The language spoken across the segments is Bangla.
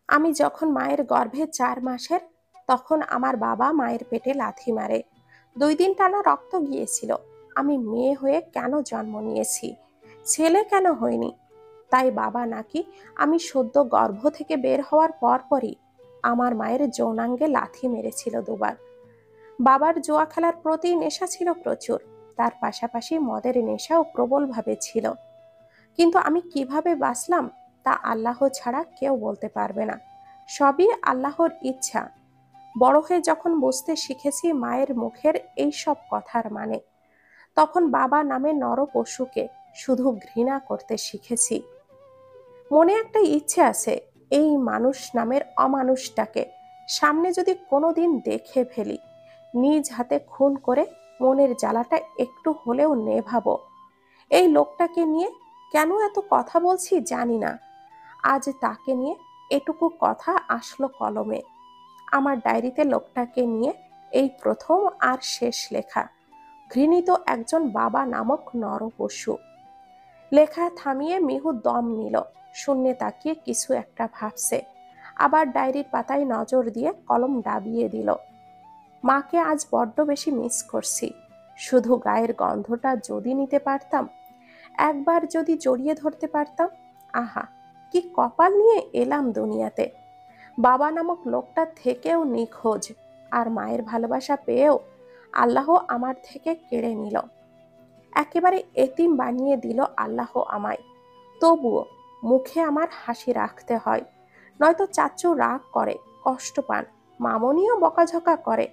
আমি যখন মায়ের গর্ভে 4 মাসের, তখন আমার বাবা মায়ের পেটে লাথি মারে। 2 দিন টানা রক্ত গিয়েছিল। আমি মেয়ে হয়ে কেন জন্ম নিয়েছি, ছেলে কেন হয়নি? তাই বাবা নাকি আমি সদ্য গর্ভ থেকে বের হওয়ার পরই আমার মায়ের যৌনাঙ্গে লাথি মেরেছিল 2বার। বাবার জুয়া খেলার প্রতি নেশা ছিল প্রচুর, তার পাশাপাশি মদের নেশাও প্রবলভাবে ছিল। কিন্তু আমি কিভাবে বাঁচলাম তা আল্লাহ ছাড়া কেউ বলতে পারবে না। সবই আল্লাহর ইচ্ছা। বড় হয়ে যখন বুঝতে শিখেছি মায়ের মুখের এই সব কথার মানে, তখন বাবা নামে নর পশুকে শুধু ঘৃণা করতে শিখেছি। মনে একটা ইচ্ছে আছে, এই মানুষ নামের অমানুষটাকে সামনে যদি কোনোদিন দেখে ফেলি, নিজ হাতে খুন করে মনের জ্বালাটা একটু হলেও নেভাবো। এই লোকটাকে নিয়ে কেন এত কথা বলছি জানি না। আজ তাকে নিয়ে এটুকু কথা আসলো কলমে। আমার ডায়েরিতে লোকটাকে নিয়ে এই প্রথম আর শেষ লেখা। ঘৃণিত একজন বাবা নামক নরপশু। লেখা থামিয়ে মিহু দম নিল। শূন্যে তাকিয়ে কিছু একটা ভাবছে, আবার ডায়েরির পাতায় নজর দিয়ে কলম ডাবিয়ে দিল। মাকে আজ বড্ড বেশি মিস করছি। শুধু গায়ের গন্ধটা যদি নিতে পারতাম, একবার যদি জড়িয়ে ধরতে পারতাম। আহা, কি কপাল নিয়ে এলাম দুনিয়াতে। বাবা নামক লোকটা থেকেও নিখোঁজ, আর মায়ের ভালোবাসা পেয়েও আল্লাহ আমার থেকে কেড়ে নিল। একেবারে এতিম বানিয়ে দিল আল্লাহ আমায়। তবুও মুখে আমার হাসি রাখতে হয়, নয়তো চাচু রাগ করে, কষ্ট পান, মামনিও বকাঝকা করে।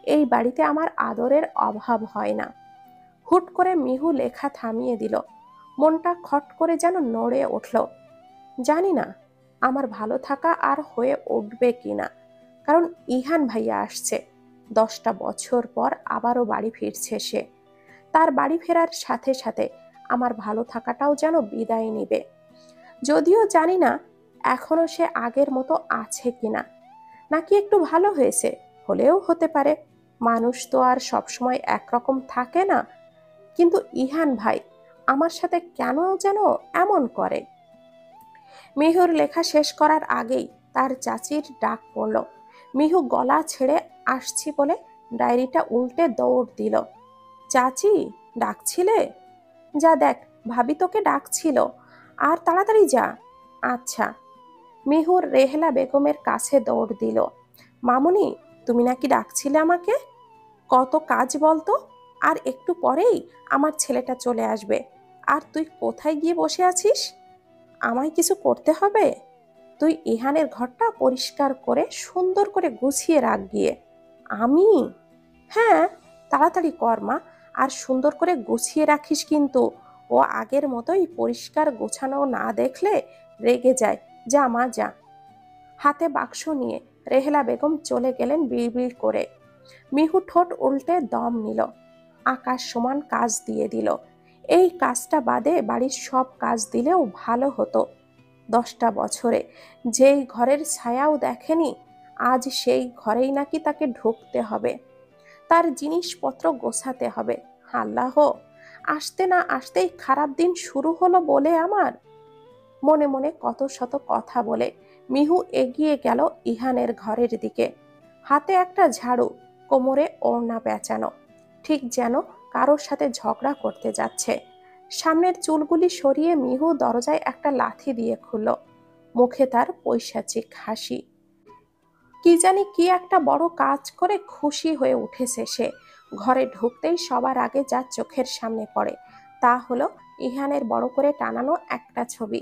এই বাড়িতে আমার আদরের অভাব হয় না। হুট করে মিহু লেখা থামিয়ে দিল। মনটা খট করে যেন নড়ে উঠল। জানি না আমার ভালো থাকা আর হয়ে উঠবে কিনা, কারণ ইহান ভাইয়া আসছে। 10টা বছর পর আবারও বাড়ি ফিরছে সে। তার বাড়ি ফেরার সাথে সাথে আমার ভালো থাকাটাও যেন বিদায় নিবে। যদিও জানি না এখনো সে আগের মতো আছে কিনা, নাকি একটু ভালো হয়েছে, হলেও হতে পারে। মানুষ তো আর সবসময় একরকম থাকে না। কিন্তু ইহান ভাই আমার সাথে কেন যেন এমন করে। মিহুর লেখা শেষ করার আগেই তার চাচির ডাক পড়ল। মিহু গলা ছেড়ে আসছি বলে ডায়েরিটা উল্টে দৌড় দিল। চাচি, ডাকছিলে? যা দেখ, ভাবি তোকে ডাকছিল, আর তাড়াতাড়ি যা। আচ্ছা। মিহুর রেহেলা বেগমের কাছে দৌড় দিল। মামুনি, তুমি নাকি ডাকছিলে আমাকে? কত কাজ বলতো, আর একটু পরেই আমার ছেলেটা চলে আসবে। আর তুই কোথায় গিয়ে বসে আছিস? আমায় কিছু করতে হবে? তুই ইহানের ঘরটা পরিষ্কার করে সুন্দর করে গুছিয়ে রাখ গিয়ে। আমি? হ্যাঁ, তাড়াতাড়ি কর মা, আর সুন্দর করে গুছিয়ে রাখিস কিন্তু। ও আগের মতোই পরিষ্কার গোছানো না দেখলে রেগে যায়। যা মা যা। হাতে বাক্স নিয়ে রেহেলা বেগম চলে গেলেন বিড়বিড় করে। মিহু ঠোঁট উল্টে দম নিল। আকাশ সমান কাজ দিয়ে দিল। এই কাজটা বাদে বাড়ির সব কাজ দিলেও ভালো হতো। 10টা বছরে যেই ঘরের ছায়াও দেখেনি, আজ সেই ঘরেই নাকি তাকে ঢুকতে হবে। তার জিনিসপত্র গোছাতে হবে। আল্লাহ, আসতে না আসতেই খারাপ দিন শুরু হলো বলে আমার। মনে মনে কত শত কথা বলে মিহু এগিয়ে গেল ইহানের ঘরের দিকে। হাতে একটা ঝাড়ু, কোমরে ওড়না পেঁচানো, ঠিক যেন কারোর সাথে ঝগড়া করতে যাচ্ছে। সামনের চুলগুলি সরিয়ে মিহু দরজায় একটা লাথি দিয়ে খুলল। মুখে তার পৈশাচিক হাসি। কি জানি কি একটা বড় কাজ করে খুশি হয়ে উঠেছে সে। ঘরে ঢুকতেই সবার আগে যা চোখের সামনে পড়ে তা হলো ইহানের বড় করে টানানো একটা ছবি,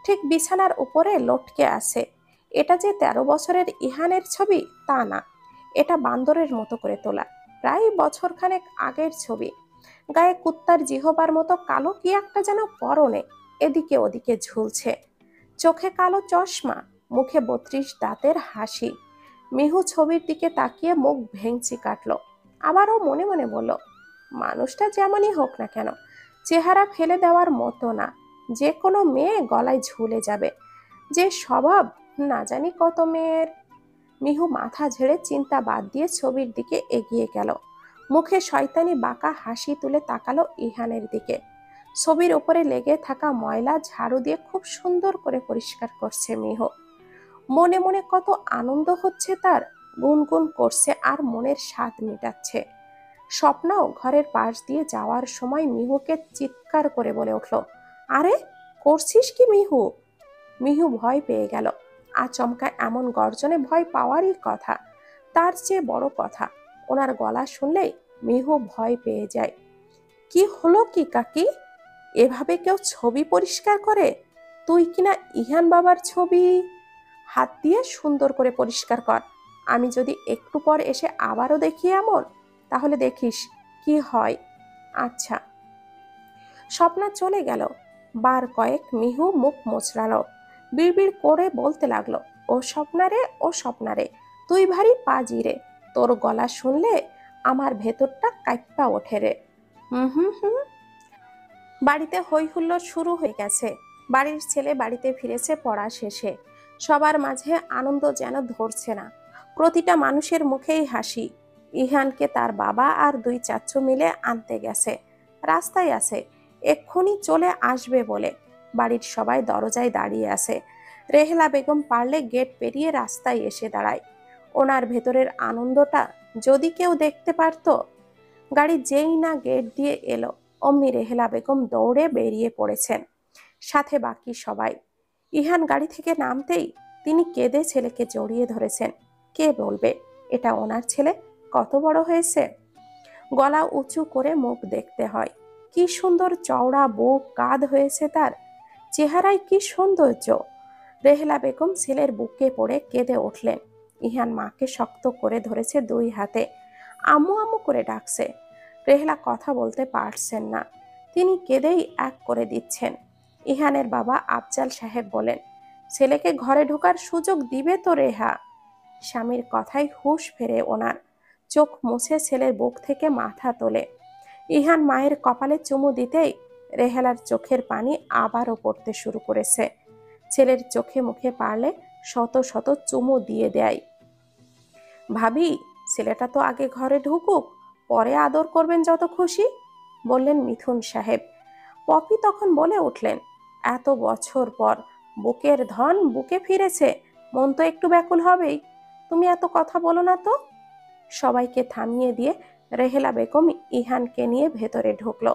ঠিক বিছানার উপরে লটকে আছে। এটা যে 13 বছরের ইহানের ছবি তা না, এটা বান্দরের মতো করে তোলা, প্রায় বছরখানেক আগের ছবি। গায়ে কুত্তার জিহবার মতো কালো কি একটা যেন পরনে এদিকে ওদিকে ঝুলছে। চোখে কালো চশমা, মুখে 32 দাঁতের হাসি। মিহু ছবির দিকে তাকিয়ে মুখ ভেঙচি কাটল। আবারও মনে মনে বলল, মানুষটা যেমনই হোক না কেন, চেহারা ফেলে দেওয়ার মতো না। যে কোনো মেয়ে গলায় ঝুলে যাবে। যে স্বভাব না জানি কত মেয়ের। মিহু মাথা ঝেড়ে চিন্তা বাদ দিয়ে ছবির দিকে এগিয়ে গেল। মুখে শয়তানি বাঁকা হাসি তুলে তাকালো ইহানের দিকে। ছবির উপরে লেগে থাকা ময়লা ঝাড়ু দিয়ে খুব সুন্দর করে পরিষ্কার করছে মিহু। মনে মনে কত আনন্দ হচ্ছে তার, গুনগুন করছে আর মনের স্বাদ মেটাচ্ছে। স্বপ্নাও ঘরের পাশ দিয়ে যাওয়ার সময় মিহুকে চিৎকার করে বলে উঠল, আরে করছিস কি মিহু? মিহু ভয় পেয়ে গেল। আচমকা এমন গর্জনে ভয় পাওয়ারই কথা, তার চেয়ে বড় কথা ওনার গলা শুনলেই মিহু ভয় পেয়ে যায়। কি হলো কি কাকি? এভাবে কেউ ছবি পরিষ্কার করে? তুই কিনা ইহান বাবার ছবি! হাত দিয়ে সুন্দর করে পরিষ্কার কর। আমি যদি একটু পর এসে আবারও দেখি এমন, তাহলে দেখিস কি হয়। আচ্ছা। স্বপ্না চলে গেল। বার কয়েক মিহু মুখ মোচড়ালো, বিড়বিড় করে বলতে লাগলো, ও স্বপ্নারে, ও স্বপ্নারে, তুই ভারী পাজি রে। তোর গলা শুনলে আমার ভেতরটা কাঁপা ওঠে রে। হুম হুম হুম। বাড়িতে হই হুল্লোড় শুরু হয়ে গেছে। বাড়ির ছেলে বাড়িতে ফিরেছে পড়া শেষে। সবার মাঝে আনন্দ যেন ধরছে না। প্রতিটা মানুষের মুখেই হাসি। ইহানকে তার বাবা আর দুই চাচ্চু মিলে আনতে গেছে, রাস্তায় আছে, এক্ষুনি চলে আসবে বলে। বাড়ির সবাই দরজায় দাঁড়িয়ে আছে। রেহেলা বেগম পারলে গেট পেরিয়ে রাস্তায় এসে দাঁড়ায়। ওনার ভেতরের আনন্দটা যদি কেউ দেখতে পারতো। গাড়ি যেই না গেট দিয়ে এলো, অমনি রেহেলা বেগম দৌড়ে বেরিয়ে পড়েছেন, সাথে বাকি সবাই। ইহান গাড়ি থেকে নামতেই তিনি কেঁদে ছেলেকে জড়িয়ে ধরেছেন। কে বলবে এটা ওনার ছেলে কত বড় হয়েছে? গলা উঁচু করে মুখ দেখতে হয়। কি সুন্দর চওড়া বুক, কাঁধ হয়েছে তার। চেহারায় কি সৌন্দর্য! রেহেলা বেগম ছেলের বুকে পড়ে কেঁদে উঠলেন। ইহান মাকে শক্ত করে ধরেছে দুই হাতে, আম্মু আম্মু করে ডাকছে। রেহেলা কথা বলতে পারছেন না, তিনি কেঁদেই এক করে দিচ্ছেন। ইহানের বাবা আফজাল সাহেব বলেন, ছেলেকে ঘরে ঢোকার সুযোগ দিবে তো রেহা। স্বামীর কথায় হুঁশ ফেরে ওনার। চোখ মুছে ছেলের বুক থেকে মাথা তোলে। ইহান মায়ের কপালে চুমু দিতেই রেহেলার চোখের পানি আবারও পড়তে শুরু করেছে। ছেলের চোখে মুখে পারলে শত শত চুমু দিয়ে দেয়। ভাবি, ছেলেটা তো আগে ঘরে ঢুকুক, পরে আদর করবেন যত খুশি, বললেন মিথুন সাহেব। পপি তখন বলে উঠলেন, এত বছর পর বুকের ধন বুকে ফিরেছে, মন তো একটু ব্যাকুল হবেই। তুমি এত কথা বলো না তো। সবাইকে থামিয়ে দিয়ে রেহেলা বেগম ইহানকে নিয়ে ভেতরে ঢুকলো।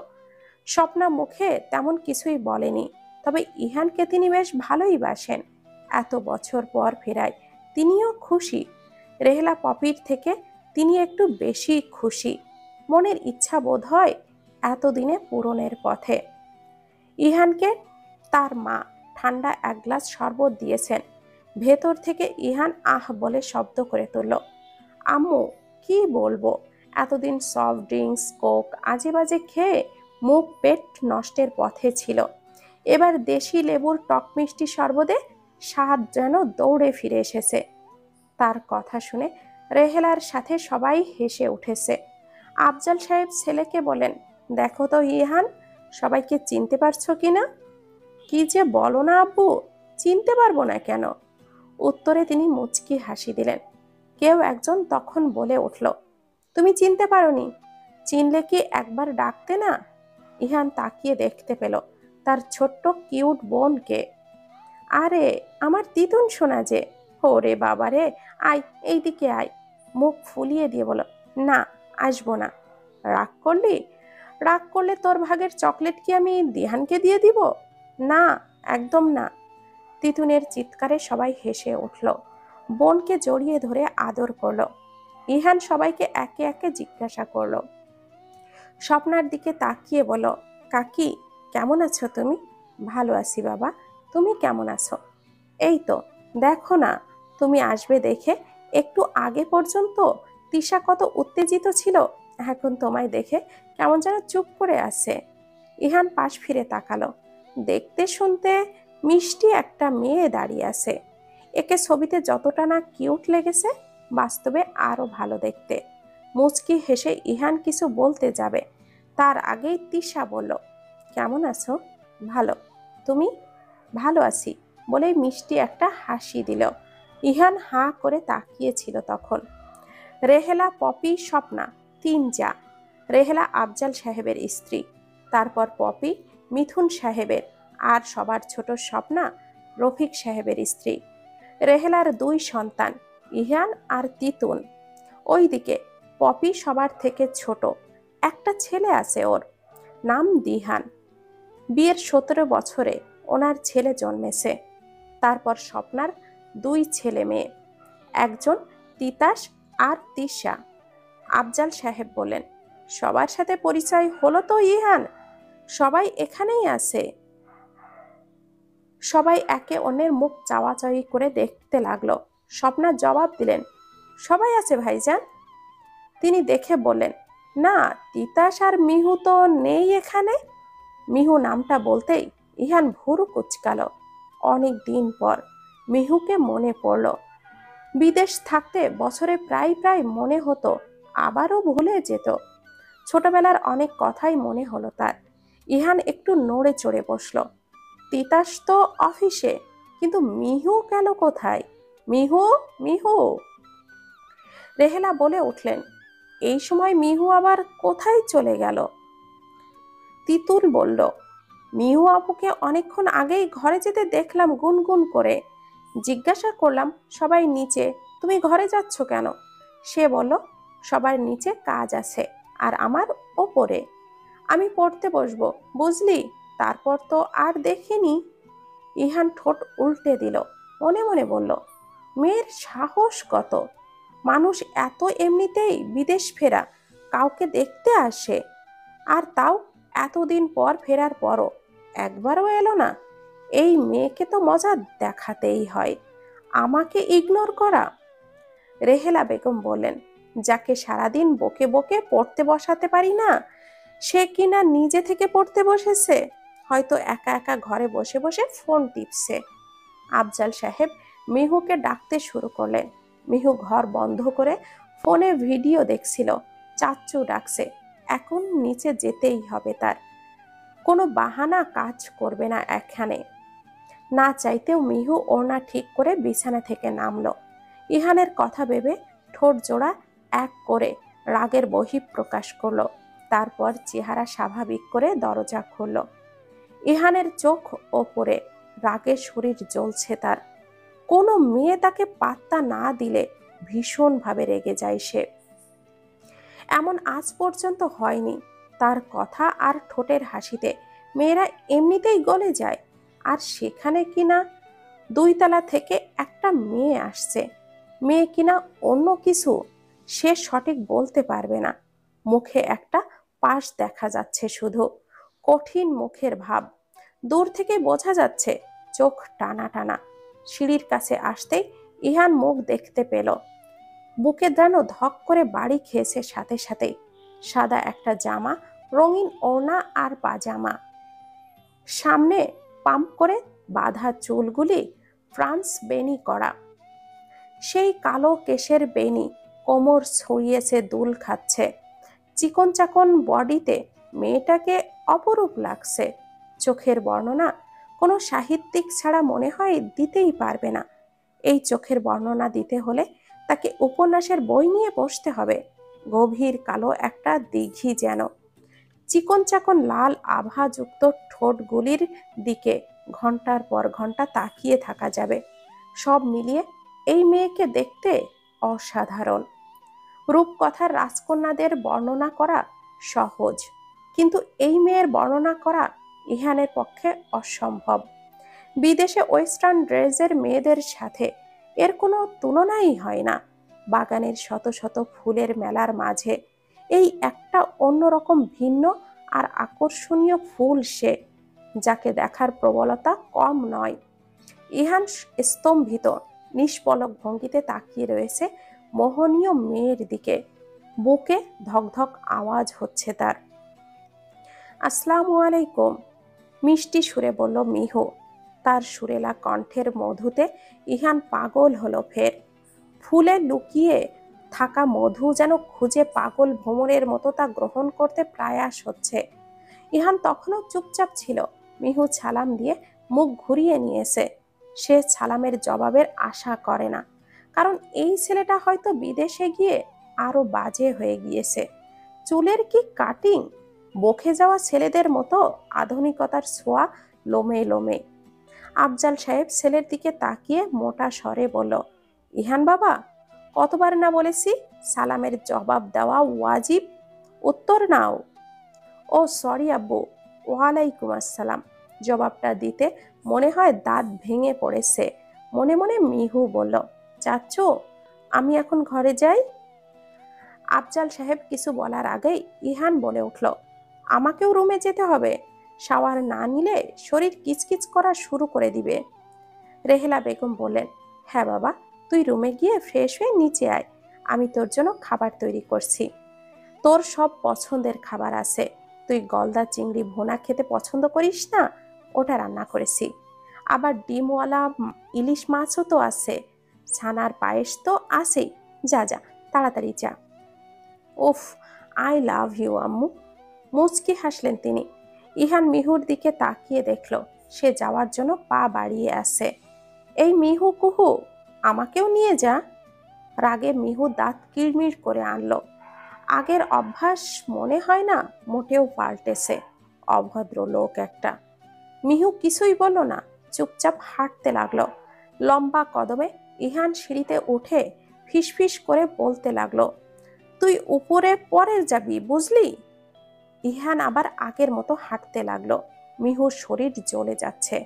স্বপ্না মুখে তেমন কিছুই বলেনি, তবে ইহানকে তিনি বেশ ভালোই বাসেন। এত বছর পর ফেরায় তিনিও খুশি। রেহেলা পপির থেকে তিনি একটু বেশি খুশি। মনের ইচ্ছা বোধ হয় এতদিনে পূরণের পথে। ইহানকে তার মা ঠান্ডা এক গ্লাস শরবত দিয়েছেন। ভেতর থেকে ইহান আহ বলে শব্দ করে তুলল। আম্মু, কি বলবো, এতদিন সফট ড্রিঙ্কস, কোক আজে বাজে খেয়ে মুখ পেট নষ্টের পথে ছিল। এবার দেশি লেবুর টক মিষ্টি শরবতে স্বাদ যেন দৌড়ে ফিরে এসেছে। তার কথা শুনে রেহেলার সাথে সবাই হেসে উঠেছে। আফজাল সাহেব ছেলেকে বলেন, দেখো তো ইহান, সবাইকে চিনতে পারছো কিনা? কি যে বলো না আব্বু, চিনতে পারবো না কেন? উত্তরে তিনি মুচকি হাসি দিলেন। কেউ একজন তখন বলে উঠল, তুমি চিনতে পারোনি? চিনলে কি একবার ডাকতে না? ইহান তাকিয়ে দেখতে পেল তার ছোট্ট কিউট বোনকে। আরে আমার তিতুন শোনা যে। ওরে বাবা রে, আয় এইদিকে আয়। মুখ ফুলিয়ে দিয়ে বলো, না আসবো না। রাগ করলি? রাগ করলে তোর ভাগের চকলেট কি আমি দিহানকে দিয়ে দিব? না, একদম না। তিতুনের চিৎকারে সবাই হেসে উঠল। বোনকে জড়িয়ে ধরে আদর করলো। ইহান সবাইকে একে একে জিজ্ঞাসা করলো। স্বপ্নার দিকে তাকিয়ে বলো, কাকি কেমন আছো তুমি? ভালো আছি বাবা, তুমি কেমন আছো? এই তো, দেখো না, তুমি আসবে দেখে একটু আগে পর্যন্ত তিশা কত উত্তেজিত ছিল, এখন তোমায় দেখে কেমন যেন চুপ করে আছে। ইহান পাশ ফিরে তাকালো। দেখতে শুনতে মিষ্টি একটা মেয়ে দাঁড়িয়ে আছে। একে ছবিতে যতটা না কিউট লেগেছে, বাস্তবে আরো ভালো দেখতে। মুচকি হেসে ইহান কিছু বলতে যাবে, তার আগেই তিশা বলল, কেমন আছো? ভালো। তুমি? ভালো আছি বলেই মিষ্টি একটা হাসি দিল। ইহান হাঁ করে তাকিয়েছিল তখন। রেহেলা, পপি, স্বপ্না, তিন যা। রেহেলা আফজাল সাহেবের স্ত্রী, তারপর পপি মিথুন সাহেবের, আর সবার ছোট স্বপ্না রফিক সাহেবের স্ত্রী। রেহেলার 2 সন্তান, ইহান আর তিতুন। ওইদিকে পপি সবার থেকে ছোট, একটা ছেলে আছে ওর, নাম দিহান। বিয়ের 17 বছরে ওনার ছেলে জন্মেছে। তারপর স্বপ্নার 2 ছেলে মেয়ে, একজন তিতাস আর তিশা। আফজাল সাহেব বললেন, সবার সাথে পরিচয় হলো তো ইহান? সবাই এখানেই আছে। সবাই একে অন্যের মুখ চাওয়াচাওয়ি করে দেখতে লাগলো। স্বপ্না জবাব দিলেন, সবাই আছে ভাইজান। তিনি দেখে বললেন, না, তিতাস আর মিহু তো নেই এখানে। মিহু নামটা বলতেই ইহান ভুরু কুচকালো। অনেক দিন পর মিহুকে মনে পড়ল। বিদেশ থাকতে বছরে প্রায় প্রায় মনে হতো, আবারও ভুলে যেত। ছোটবেলার অনেক কথাই মনে হলো তার। ইহান একটু নড়ে চড়ে বসল। তিতাস তো অফিসে, কিন্তু মিহু গেল কোথায়? মিহু, মিহু! রেহেলা বলে উঠলেন, এই সময় মিহু আবার কোথায় চলে গেল? তিতুল বলল, মিহু আপুকে অনেকক্ষণ আগেই ঘরে যেতে দেখলাম গুনগুন করে। জিজ্ঞাসা করলাম, সবাই নিচে, তুমি ঘরে যাচ্ছ কেন? সে বলল, সবার নিচে কাজ আছে আর আমার ওপরে। আমি পড়তে বসবো, বুঝলি? তারপর তো আর দেখিনি। ইহান ঠোঁট উল্টে দিল, মনে মনে বলল, মেয়ের সাহস কত! মানুষ এত এমনিতেই বিদেশ ফেরা কাউকে দেখতে আসে, আর তাও এতদিন পর ফেরার পরও একবারও এলো না। এই মেয়েকে তো মজা দেখাতেই হয়। আমাকে ইগনোর করা! রেহেলা বেগম বললেন, যাকে সারাদিন বকে বকে পড়তে বসাতে পারি না, সে কিনা নিজে থেকে পড়তে বসেছে। হয়তো একা একা ঘরে বসে বসে ফোন টিপছে। আফজাল সাহেব মিহুকে ডাকতে শুরু করলেন। মিহু ঘর বন্ধ করে ফোনে ভিডিও দেখছিল। চাচ্চু ডাকছে, এখন নিচে যেতেই হবে তার। কোনো বাহানা কাজ করবে না এখানে। না চাইতেও মিহু ওড়না ঠিক করে বিছানা থেকে নামলো। ইহানের কথা ভেবে ঠোঁট জোড়া এক করে রাগের বহিঃপ্রকাশ করলো। তারপর চেহারা স্বাভাবিক করে দরজা খুলল। ইহানের চোখ ওপরে, রাগে শরীর জ্বলছে তার। কোনো মেয়ে তাকে পাত্তা না দিলে ভীষণভাবে রেগে যায় সে। এমন আজ পর্যন্ত হয়নি। তার কথা আর ঠোঁটের হাসিতে মেয়েরা এমনিতেই গলে যায়, আর সেখানে কিনা 2 তলা থেকে একটা মেয়ে আসছে। মেয়ে কিনা অন্য কিছু সে সঠিক বলতে পারবে না। মুখে একটা পাশ দেখা যাচ্ছে শুধু, কঠিন মুখের ভাব। দূর থেকে বোঝা যাচ্ছে চোখ টানা টানা। সিঁড়ির কাছে আসতেই ইহান মুখ দেখতে পেল। বুকে যেন ধক করে বাড়ি খেয়েছে সাথে সাথেই। সাদা একটা জামা, রঙিন ওড়না আর পাজামা, সামনে পাম্প করে বাঁধা চুলগুলি ফ্রান্স বেনি করা। সেই কালো কেশের বেনি কোমর ছড়িয়েছে, দুল খাচ্ছে। চিকন চাকন বডিতে মেয়েটাকে অপরূপ লাগছে। চোখের বর্ণনা কোনো সাহিত্যিক ছাড়া মনে হয় দিতেই পারবে না। এই চোখের বর্ণনা দিতে হলে তাকে উপন্যাসের বই নিয়ে বসতে হবে। গভীর কালো একটা দিঘি যেন। চিকন চাকন লাল আভাযুক্ত ঠোঁটগুলির দিকে ঘন্টার পর ঘন্টা তাকিয়ে থাকা যাবে। সব মিলিয়ে এই মেয়েকে দেখতে অসাধারণ। রূপকথার রাজকন্যাদের বর্ণনা করা সহজ, কিন্তু এই মেয়ের বর্ণনা করা ইহানের পক্ষে অসম্ভব। বিদেশে ওয়েস্টার্ন ড্রেসের মেয়েদের সাথে এর কোনো তুলনাই হয় না। বাগানের শত শত ফুলের মেলার মাঝে এই একটা অন্যরকম ভিন্ন আর আকর্ষণীয় ফুল সে, যাকে দেখার প্রবলতা কম নয়। ইহান স্তম্ভিত নিষ্পলক ভঙ্গিতে তাকিয়ে রয়েছে মোহনীয় মেয়ের দিকে। বুকে ধকধক আওয়াজ হচ্ছে তার। আসসালামু আলাইকুম, মিষ্টি সুরে বলল মিহু। তার সুরেলা কণ্ঠের মধুতে ইহান পাগল হলো ফের। ফুলে লুকিয়ে থাকা মধু যেন খুঁজে পাগল ভ্রমণের মতো তা গ্রহণ করতে প্রয়াস হচ্ছে। ইহান তখনও চুপচাপ ছিল। মিহু সালাম দিয়ে মুখ ঘুরিয়ে নিয়েছে। সে সালামের জবাবের আশা করে না, কারণ এই ছেলেটা হয়তো বিদেশে গিয়ে আরো বাজে হয়ে গিয়েছে। চুলের কি কাটিং! বকে যাওয়া ছেলেদের মতো আধুনিকতার ছোঁয়া লোমে লোমে। আফজাল সাহেব ছেলের দিকে তাকিয়ে মোটা স্বরে বলল, ইহান বাবা, কতবার না বলেছি সালামের জবাব দেওয়া ওয়াজিব, উত্তর নাও। ও সরি আব্বু, ওয়ালাইকুম আসসালাম। জবাবটা দিতে মনে হয় দাঁত ভেঙে পড়েছে। মনে মনে মিহু বলল, চাচ্চু, আমি এখন ঘরে যাই। আফজাল সাহেব কিছু বলার আগেই ইহান বলে উঠল, আমাকেও রুমে যেতে হবে, শাওয়ার না নিলে শরীর কিচকিচ করা শুরু করে দিবে। রেহেলা বেগম বললেন, হ্যাঁ বাবা, তুই রুমে গিয়ে ফ্রেশ হয়ে নিচে আয়, আমি তোর জন্য খাবার তৈরি করছি। তোর সব পছন্দের খাবার আছে। তুই গলদা চিংড়ি ভুনা খেতে পছন্দ করিস না, ওটা রান্না করেছি। আবার ডিমওয়ালা ইলিশ মাছও তো আছে, ছানার পায়েস তো আছেই। যা যা, তাড়াতাড়ি যা। উফ, আই লাভ ইউ আম্মু। মুচকি হাসলেন তিনি। ইহান মিহুর দিকে তাকিয়ে দেখল সে যাওয়ার জন্য পা বাড়িয়ে আছে। এই মিহু কুহু, আমাকেও নিয়ে যা। রাগে মিহু দাঁত কিড়মিড় করে আনলো। আগের অভ্যাস মনে হয় না মোটেও পাল্টেছে। অভদ্র লোক একটা। মিহু কিছুই বলল না, চুপচাপ হাঁটতে লাগলো। লম্বা কদমে ইহান সিঁড়িতে উঠে ফিসফিস করে বলতে লাগলো, তুই উপরে পরে যাবি বুঝলি। ইহান আবার আগের মতো হাঁটতে লাগলো। মিহুর শরীর জ্বলে যাচ্ছে।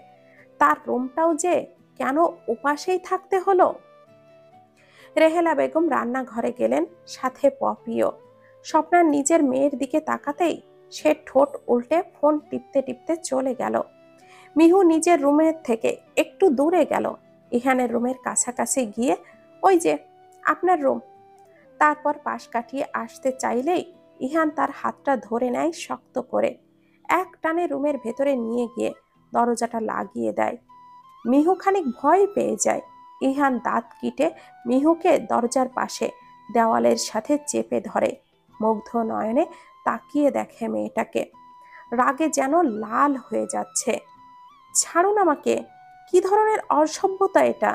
তার রুমটাও যে কেন উপাসেই থাকতে হলো। রেহেলা বেগম রান্নাঘরে গেলেন, সাথে পপিও। স্বপ্নার নিজের মেয়ের দিকে তাকাতেই সে ঠোঁট উল্টে ফোন টিপতে টিপতে চলে গেল। মিহু নিজের রুমের থেকে একটু দূরে গেল, ইহানের রুমের কাছাকাছি গিয়ে, ওই যে আপনার রুম। তারপর পাশ কাটিয়ে আসতে চাইলেই ইহান তার হাতটা ধরে নেয় শক্ত করে। এক টানে রুমের ভেতরে নিয়ে গিয়ে দরজাটা লাগিয়ে দেয়। মিহু খানিক ভয় পেয়ে যায়। ইহান দাঁত কিটে মিহুকে দরজার পাশে দেওয়ালের সাথে চেপে ধরে। মুগ্ধ নয়নে তাকিয়ে দেখে মেয়েটাকে। রাগে যেন লাল হয়ে যাচ্ছে। ছাড়ুন আমাকে, কি ধরনের অসভ্যতা এটা?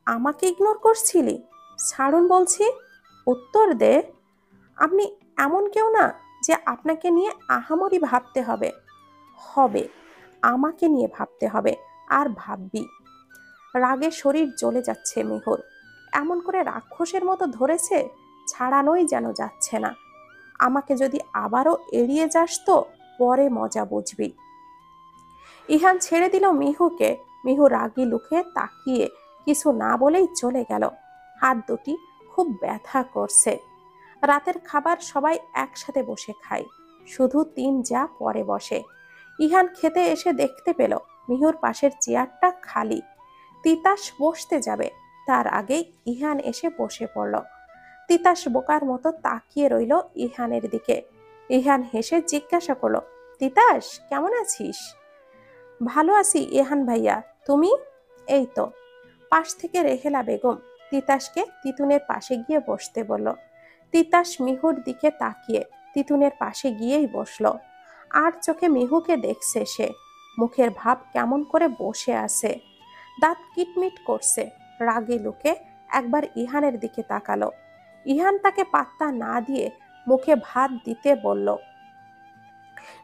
আমাকে ইগনোর করছিলি? ছাড়ুন বলছি, উত্তর দে। আপনি এমন কেউ না যে আপনাকে নিয়ে আহামরি ভাবতে হবে। হবে, আমাকে নিয়ে ভাবতে হবে, আর ভাববি। রাগে শরীর জ্বলে যাচ্ছে মিহুর। এমন করে রাক্ষসের মতো ধরেছে, ছাড়ানোই যেন যাচ্ছে না। আমাকে যদি আবারও এড়িয়ে যাস তো পরে মজা বুঝবি। ইহান ছেড়ে দিল মিহুকে। মিহু রাগী লুকে তাকিয়ে কিছু না বলেই চলে গেল। হাত দুটি খুব ব্যথা করছে। রাতের খাবার সবাই একসাথে বসে খায়, শুধু তিন যা পরে বসে। ইহান খেতে এসে দেখতে পেল মিহুর পাশের চেয়ারটা খালি। তিতাস বসতে যাবে, তার আগেই ইহান এসে বসে পড়ল। তিতাস বোকার মতো তাকিয়ে রইল ইহানের দিকে। ইহান হেসে জিজ্ঞাসা করলো, তিতাস কেমন আছিস? ভালো আছি ইহান ভাইয়া, তুমি? এই তো। পাশ থেকে রেহেলা বেগম তিতাসকে তিতুনের পাশে গিয়ে বসতে বলল। তিতাস মিহুর দিকে তাকিয়ে তিতুনের পাশে গিয়েই বসল। আর চোখে মিহুকে দেখছে সে। মুখের ভাব কেমন করে বসে আছে, দাঁত কিটমিট করছে। রাগে লুকে একবার ইহানের দিকে তাকালো। ইহান তাকে পাত্তা না দিয়ে মুখে ভাত দিতে বলল।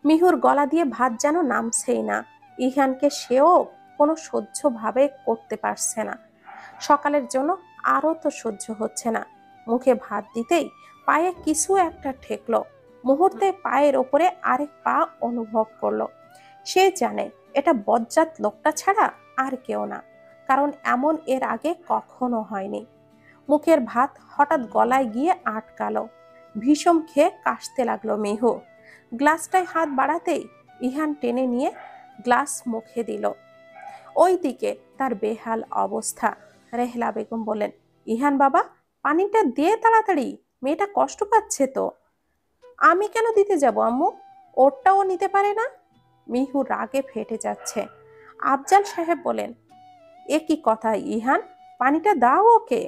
মিহুর গলা দিয়ে ভাত যেন নামছেই না। ইহানকে সেও কোনো সহ্য ভাবে করতে পারছে না। সকালের জন্য আরও তো সহ্য হচ্ছে না। মুখে ভাত দিতেই পায়ে কিছু একটা ঠেকলো। মুহূর্তে পায়ের ওপরে আরেক পা অনুভব করলো। সে জানে এটা বজ্জাত লোকটা ছাড়া আর কেউ না, কারণ এমন এর আগে কখনো হয়নি। মুখের ভাত হঠাৎ গলায় গিয়ে আটকালো। ভীষণ খেয়ে কাশতে লাগলো মিহু। গ্লাসটায় হাত বাড়াতেই ইহান টেনে নিয়ে গ্লাস মুখে দিল। ওই দিকে তার বেহাল অবস্থা। রেহলা বেগম বলেন, ইহান বাবা, পানিটা দিয়ে তাড়াতাড়ি, মেয়েটা কষ্ট পাচ্ছে তো। আমি কেন দিতে যাব আম্মু? ওরটাও নিতে পারে না? মিহু রাগে ফেটে যাচ্ছে। আফজাল সাহেব বলেন, এ কি কথা ইহান, পানিটা দাও ওকে।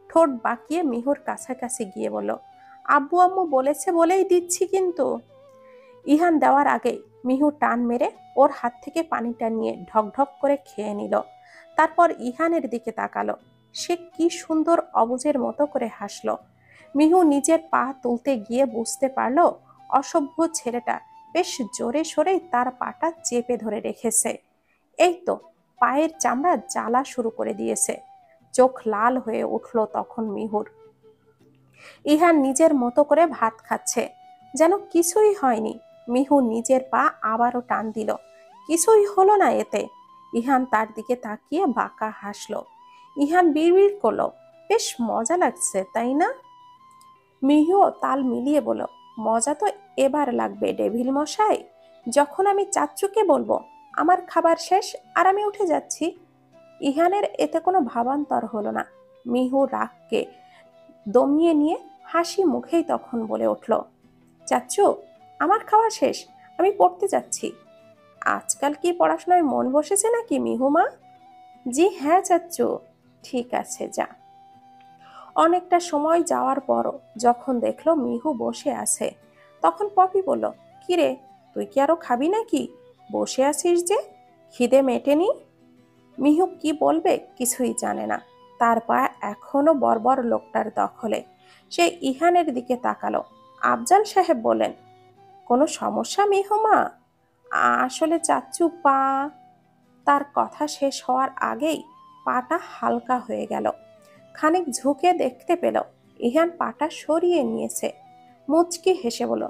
ঠোঁট বাঁকিয়ে মিহুর কাছাকাছি গিয়ে বলল, আব্বু আম্মু বলেছে বলেই দিচ্ছি কিন্তু। ইহান দেওয়ার আগে মিহু টান মেরে ওর হাত থেকে পানিটা নিয়ে ঢকঢক করে খেয়ে নিল। তারপর ইহানের দিকে তাকালো। সে কি সুন্দর অবুঝের মতো করে হাসলো। মিহু নিজের পা তুলতে গিয়ে বুঝতে পারল অসভ্য ছেলেটা বেশ জোরে সোরে তার পাটা চেপে ধরে রেখেছে। এই তো পায়ের চামড়া জ্বালা শুরু করে দিয়েছে। চোখ লাল হয়ে উঠল তখন মিহুর। ইহান নিজের মতো করে ভাত খাচ্ছে, যেন কিছুই হয়নি। মিহু নিজের পা আবারও টান দিল, কিছুই হলো না এতে। ইহান তার দিকে তাকিয়ে বাঁকা হাসলো। ইহান বিড়বিড় করলো, বেশ মজা লাগছে তাই না? মিহুও তাল মিলিয়ে বলল, মজা তো এবার লাগবে ডেভিল মশাই, যখন আমি চাচ্চুকে বলবো আমার খাবার শেষ আর আমি উঠে যাচ্ছি। ইহানের এতে কোনো ভাবান্তর হলো না। মিহু রাগকে দমিয়ে নিয়ে হাসি মুখেই তখন বলে উঠল, চাচ্চু, আমার খাওয়া শেষ, আমি পড়তে যাচ্ছি। আজকাল কি পড়াশোনায় মন বসেছে নাকি মিহুমা? জি হ্যাঁ চাচ্চু। ঠিক আছে, যা। অনেকটা সময় যাওয়ার পরও যখন দেখলো মিহু বসে আছে, তখন পপি বলল, কিরে, তুই কি আরো খাবি নাকি? বসে আছিস যে, খিদে মেটেনি? মিহু কি বলবে কিছুই জানে না। তার পা এখনো বর্বর লোকটার দখলে। সে ইহানের দিকে তাকালো। আফজাল সাহেব বলেন, কোনো সমস্যা মিহুমা? আসলে চাচ্চু পা। তার কথা শেষ হওয়ার আগেই পাটা হালকা হয়ে গেল। খানিক ঝুঁকে দেখতে পেল ইহান পাটা সরিয়ে নিয়েছে। মুচকি হেসে বলল,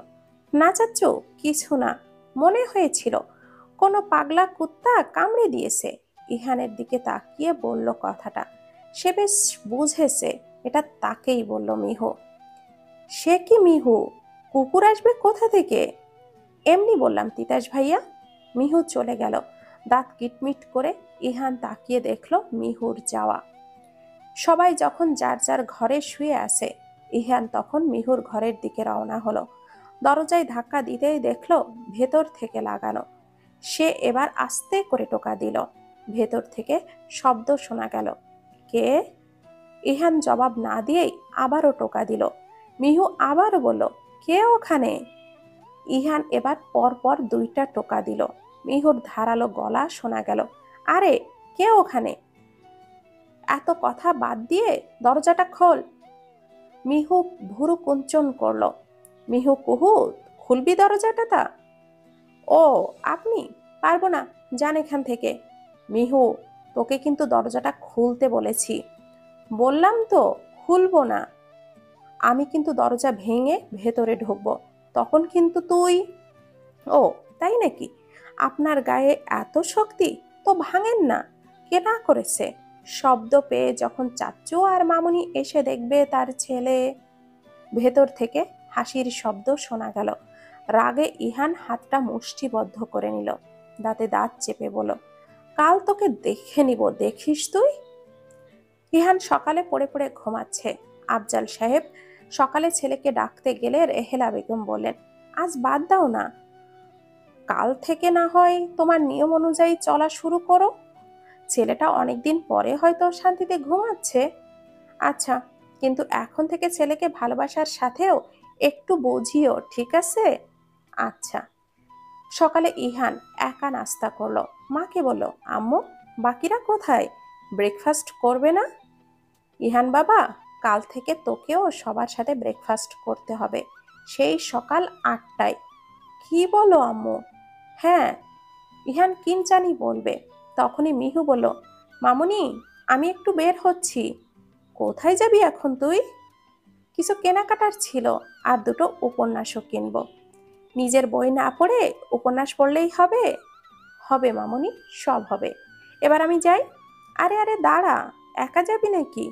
না চাচ্চু, কিছু না, মনে হয়েছিল কোনো পাগলা কুত্তা কামড়ে দিয়েছে। ইহানের দিকে তাকিয়ে বলল কথাটা। সে বেশ বুঝেছে এটা তাকেই বলল মিহু। সে কি মিহু, কুকুর আসবে কোথা থেকে? এমনি বললাম তিতাস ভাইয়া। মিহু চলে গেল। দাঁত কিটমিট করে ইহান তাকিয়ে দেখলো মিহুর যাওয়া। সবাই যখন যার যার ঘরে শুয়ে আছে, ইহান তখন মিহুর ঘরের দিকে রওনা হলো। দরজায় ধাক্কা দিতেই দেখলো ভেতর থেকে লাগানো। সে এবার আস্তে করে টোকা দিল। ভেতর থেকে শব্দ শোনা গেল, কে? ইহান জবাব না দিয়েই আবারও টোকা দিল। মিহু আবারও বলল, কে ওখানে? ইহান এবার পরপর 2টা টোকা দিল। মিহুর ধারালো গলা শোনা গেল, আরে কে ওখানে? এত কথা বাদ দিয়ে দরজাটা খোল। মিহু ভুরু কুঞ্চন করলো। মিহু, কুহু, খুলবি দরজাটা? ও আপনি? পারবো না, যান এখান থেকে। মিহু, তোকে কিন্তু দরজাটা খুলতে বলেছি। বললাম তো খুলবো না। আমি কিন্তু দরজা ভেঙে ভেতরে ঢুকবো, তখন কিন্তু তুই। ও তাই নাকি? আপনার গায়ে এত শক্তি, তো ভাঙেন না। কে না করেছে? শব্দ পেয়ে যখন চাচ্চু আর মামুনি এসে দেখবে তার ছেলে। ভেতর থেকে হাসির শব্দ শোনা গেল। রাগে ইহান হাতটা মুষ্টিবদ্ধ করে নিল। দাঁতে দাঁত চেপে বলল, কাল তোকে দেখে নিব, দেখিস তুই। ইহান সকালে পড়ে পড়ে ঘুমাচ্ছে। আফজাল সাহেব সকালে ছেলেকে ডাকতে গেলে রেহেলা বেগম বললেন, আজ বাদ দাও না, কাল থেকে না হয় তোমার নিয়ম অনুযায়ী চলা শুরু করো। ছেলেটা অনেকদিন পরে হয়তো শান্তিতে ঘুমাচ্ছে। আচ্ছা, কিন্তু এখন থেকে ছেলেকে ভালোবাসার সাথেও একটু বুঝিও, ঠিক আছে? আচ্ছা। সকালে ইহান একা নাস্তা করলো। মাকে বলল, আম্মু, বাকিরা কোথায়? ব্রেকফাস্ট করবে না? ইহান বাবা, কাল থেকে তোকেও সবার সাথে ব্রেকফাস্ট করতে হবে, সেই সকাল 8টায়। কি বলো আম্মু? হ্যাঁ। ইহান কিনচানি বলবে, তখনই মিহু বলল, মামুনি, আমি একটু বের হচ্ছি। কোথায় যাবি এখন তুই? কিছু কেনাকাটার ছিল, আর 2টো উপন্যাসও কিনবো। নিজের বই না পড়ে উপন্যাস পড়লেই হবে? হবে মামুনি, সব হবে। এবার আমি যাই। আরে আরে দাঁড়া, একা যাবি নাকি?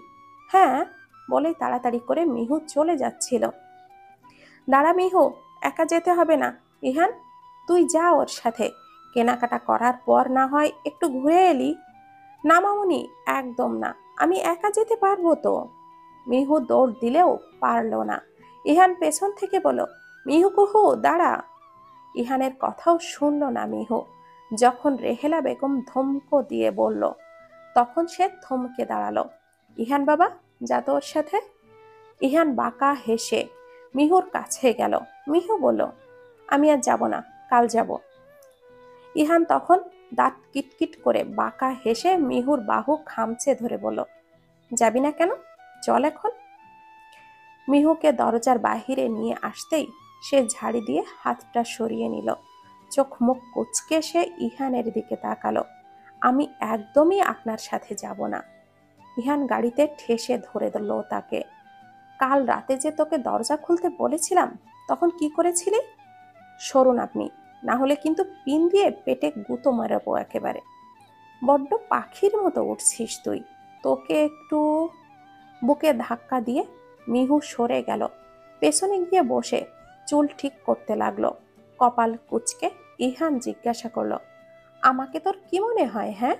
হ্যাঁ, বলেই তাড়াতাড়ি করে মিহু চলে যাচ্ছিল। দাঁড়া মিহু, একা যেতে হবে না। ইহান, তুই যা ওর সাথে, কেনাকাটা করার পর না হয় একটু ঘুরে এলি। না মামুনি, একদম না, আমি একা যেতে পারবো তো। মিহু দৌড় দিলেও পারল না। ইহান পেছন থেকে বলল, মিহু কুহু দাঁড়া। ইহানের কথাও শুনল না মিহু। যখন রেহেলা বেগম ধমকো দিয়ে বলল, তখন সে থমকে দাঁড়ালো। ইহান বাবা, যা তো ওর সাথে। ইহান বাঁকা হেসে মিহুর কাছে গেল। মিহু বলল, আমি আর যাব না, কাল যাব। ইহান তখন দাঁত কিটকিট করে বাঁকা হেসে মিহুর বাহু খামচে ধরে বলল, যাবি না কেন? চল এখন। মিহুকে দরজার বাহিরে নিয়ে আসতেই সে ঝাড়ি দিয়ে হাতটা সরিয়ে নিল। চোখ মুখ কুচকে সে ইহানের দিকে তাকালো। আমি একদমই আপনার সাথে যাব না। ইহান গাড়িতে ঠেসে ধরে দিল তাকে। কাল রাতে যে তোকে দরজা খুলতে বলেছিলাম তখন কি করেছিলি? সরুন আপনি, না হলে কিন্তু পিন দিয়ে পেটে গুঁতো মারাবো একেবারে। বড্ড পাখির মতো উঠছিস তুই। তোকে একটু। বুকে ধাক্কা দিয়ে মিহু সরে গেল, পেছনে গিয়ে বসে চুল ঠিক করতে লাগলো। কপাল কুঁচকে ইহান জিজ্ঞাসা করলো, আমাকে তোর কি মনে হয়? হ্যাঁ,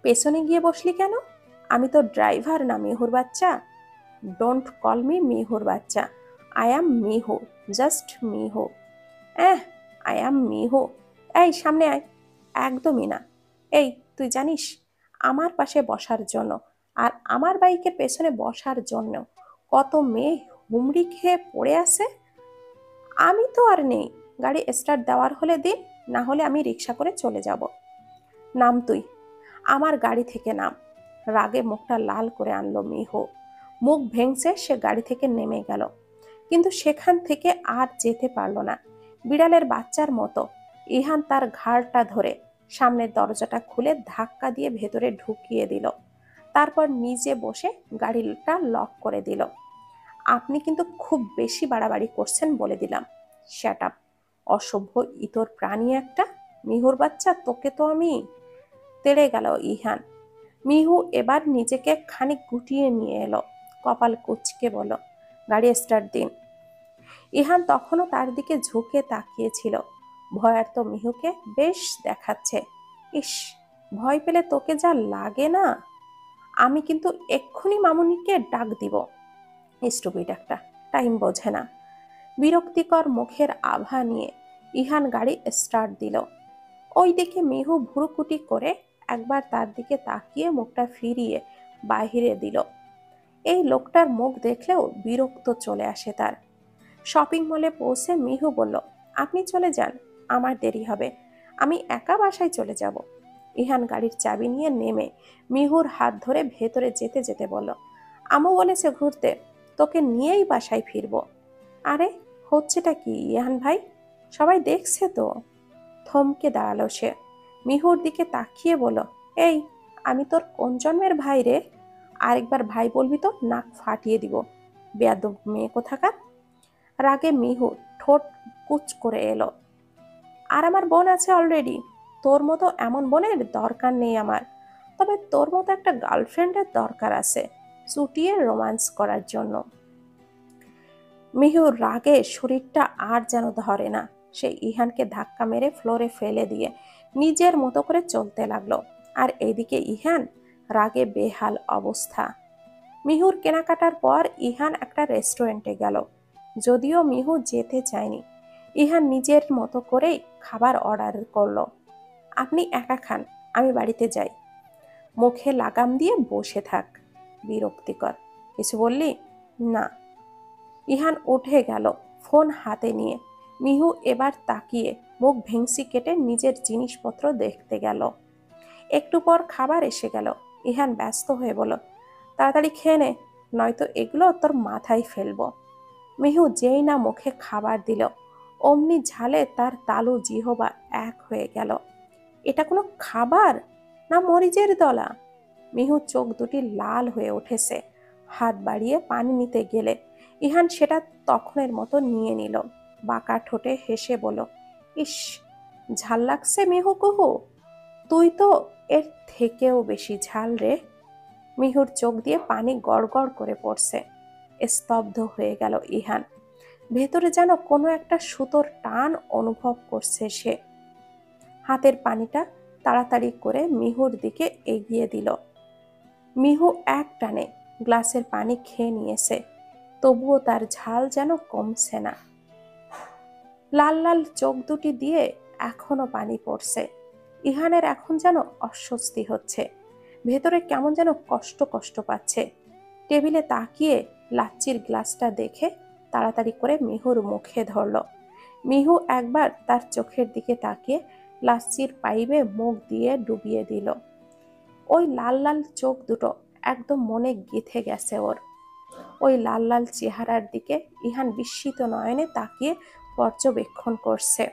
পেছনে গিয়ে বসলি কেন? আমি তো ড্রাইভার না মিহুর বাচ্চা। ডোন্ট কল মি মিহুর বাচ্চা। I am Mihu, just Mihu. I am Mihu. এই সামনে আয়। একদমই না। এই, তুই জানিস আমার পাশে বসার জন্য আর আমার বাইকের পেছনে বসার জন্য কত মেয়ে হুমড়ি খেয়ে পড়ে আছে? আমি তো আর নেই। গাড়ি স্টার্ট দেওয়ার হলে দিন, না হলে আমি রিক্সা করে চলে যাব। নাম তুই, আমার গাড়ি থেকে নাম। রাগে মুখটা লাল করে আনলো মিহু। মুখ ভেঙচে সে গাড়ি থেকে নেমে গেল, কিন্তু সেখান থেকে আর যেতে পারল না। বিড়ালের বাচ্চার মতো ইহান তার ঘাড়টা ধরে সামনের দরজাটা খুলে ধাক্কা দিয়ে ভেতরে ঢুকিয়ে দিল। তারপর নিজে বসে গাড়িটা লক করে দিল। আপনি কিন্তু খুব বেশি বাড়াবাড়ি করছেন বলে দিলাম। শ্যাট আপ, অসভ্য ইতর প্রাণী একটা। মিহুর বাচ্চা, তোকে তো আমি। তেড়ে গেল ইহান। মিহু এবার নিজেকে খানিক গুটিয়ে নিয়ে এলো। কপাল কুঁচকে বলল, গাড়ি স্টার্ট দিন। ইহান তখনও তার দিকে ঝুঁকে তাকিয়েছিল। ভয়ার্ত মিহুকে বেশ দেখাচ্ছে। ইস, ভয় পেলে তোকে যা লাগে না! আমি কিন্তু এক্ষুনি মামুনিকে ডাক দিব। স্টুপিড একটা, টাইম বোঝে না। বিরক্তিকর মুখের আভা নিয়ে ইহান গাড়ি স্টার্ট দিল। ওই দিকে মিহু ভুরুকুটি করে একবার তার দিকে তাকিয়ে মুখটা ফিরিয়ে বাহিরে দিল। এই লোকটার মুখ দেখলেও বিরক্ত চলে আসে তার। শপিং মলে পৌঁছে মিহু বলল, আপনি চলে যান, আমার দেরি হবে, আমি একা বাসায় চলে যাব। ইহান গাড়ির চাবি নিয়ে নেমে মিহুর হাত ধরে ভেতরে যেতে যেতে বলল, আম্মু বলেছে ঘুরতে, তোকে নিয়েই বাসায় ফিরবো। আরে, হচ্ছেটা কি ইহান ভাই? সবাই দেখছে তো। থমকে দাঁড়ালো সে। মিহুর দিকে তাকিয়ে বলল, এই, আমি তোর কোন জন্মের ভাই রে? আরেকবার ভাই বলবি তো নাক ফাটিয়ে দিব, বেয়াদব মেয়ে কোথাকার। রাগে মিহু ঠোঁট কুচ করে এলো। আর আমার বোন আছে অলরেডি। তোর মতো এমন বোনের দরকার নেই আমার। তবে তোর মতো একটা গার্লফ্রেন্ডের দরকার আছে, চুটিয়ে রোম্যান্স করার জন্য। মিহুর রাগে শরীরটা আর যেন ধরে না। সে ইহানকে ধাক্কা মেরে ফ্লোরে ফেলে দিয়ে নিজের মতো করে চলতে লাগলো। আর এইদিকে ইহান রাগে বেহাল অবস্থা। মিহুর কেনাকাটার পর ইহান একটা রেস্টুরেন্টে গেল। যদিও মিহু যেতে চায়নি, ইহান নিজের মতো করেই খাবার অর্ডার করলো। আপনি একা খান, আমি বাড়িতে যাই। মুখে লাগাম দিয়ে বসে থাক। বিরক্তিকর। কিছু বললি? না। ইহান উঠে গেল ফোন হাতে নিয়ে। মিহু এবার তাকিয়ে মুখ ভেংসি কেটে নিজের জিনিসপত্র দেখতে গেল। একটু পর খাবার এসে গেল। ইহান ব্যস্ত হয়ে বলল, তাড়াতাড়ি খেয়ে নে, নয়তো এগুলো তোর মাথায় ফেলবো। মিহু যেই না মুখে খাবার দিল, অমনি ঝালে তার তালু জিহবা এক হয়ে গেল। এটা কোনো খাবার না মরিচের দলা? মিহু চোখ দুটি লাল হয়ে উঠেছে। হাত বাড়িয়ে পানি নিতে গেলে ইহান সেটা তখনের মতো নিয়ে নিল। বাঁকা ঠোঁটে হেসে বলল, ইস, ঝাল লাগছে মিহু কুহু, তুই তো এর থেকেও বেশি ঝাল রে। মিহুর চোখ দিয়ে পানি গড়গড় করে পড়ছে। স্তব্ধ হয়ে গেল ইহান। ভেতরে যেন কোনো একটা সুতোর টান অনুভব করছে সে। হাতের পানিটা তাড়াতাড়ি করে মিহুর দিকে এগিয়ে দিল। মিহু এক টানে গ্লাসের পানি খেয়ে নিয়েছে, তবুও তার ঝাল যেন কমছে না। লাল লাল চোখ দুটি দিয়ে এখনো পানি পড়ছে। ইহানের এখন যেন অস্বস্তি হচ্ছে, ভেতরে কেমন যেন কষ্ট কষ্ট পাচ্ছে। টেবিলে তাকিয়ে লাচ্চির গ্লাসটা দেখে তাড়াতাড়ি করে মিহুর মুখে ধরল। মিহু একবার তার চোখের দিকে তাকিয়ে লাচ্চির পাইপে মুখ দিয়ে ডুবিয়ে দিল। ওই লাল লাল চোখ দুটো একদম মনে গেঁথে গেছে ওর। ওই লাল লাল চেহারার দিকে ইহান বিস্মিত নয়নে তাকিয়ে পর্যবেক্ষণ করছে।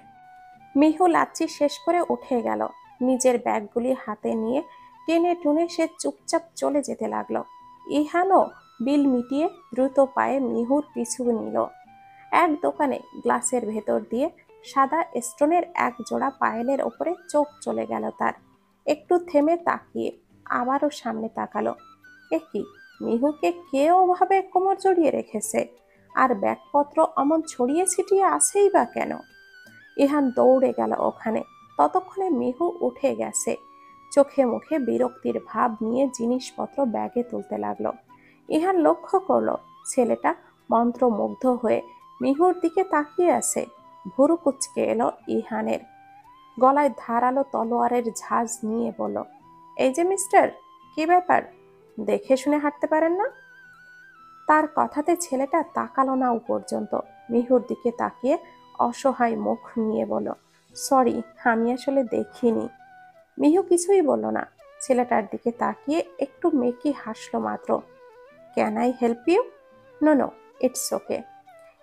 মিহু লাচ্ছি শেষ করে উঠে গেল। নিজের ব্যাগগুলি হাতে নিয়ে টেনে টুনে সে চুপচাপ চলে যেতে লাগলো। ইহানও বিল মিটিয়ে দ্রুত পায়ে মিহুর পিছু নিল। এক দোকানে গ্লাসের ভেতর দিয়ে সাদা স্টোনের এক জোড়া পায়েলের ওপরে চোখ চলে গেল তার। একটু থেমে তাকিয়ে আবারও সামনে তাকালো। এ কি, মিহুকে কে ওভাবে কোমর জড়িয়ে রেখেছে? আর ব্যাগপত্র অমন ছড়িয়ে ছিটিয়ে আছেই বা কেন? ইহান দৌড়ে গেল ওখানে। ততক্ষণে মিহু উঠে গেছে। চোখে মুখে বিরক্তির ভাব নিয়ে জিনিসপত্র ব্যাগে তুলতে লাগলো। ইহান লক্ষ্য করলো ছেলেটা মন্ত্রমুগ্ধ হয়ে মিহুর দিকে তাকিয়ে আছে। ভুরু কুচকে এলো ইহানের। গলায় ধারালো তলোয়ারের ঝাঁজ নিয়ে বলল, এই যে মিস্টার, কি ব্যাপার? দেখে শুনে হাঁটতে পারেন না? তার কথাতে ছেলেটা তাকালো না ও পর্যন্ত। মিহুর দিকে তাকিয়ে অসহায় মুখ নিয়ে বলল, সরি, আমি আসলে দেখিনি। মিহু কিছুই বলল না। ছেলেটার দিকে তাকিয়ে একটু মেকি হাসলো মাত্র। Can I help you? No no, it's okay.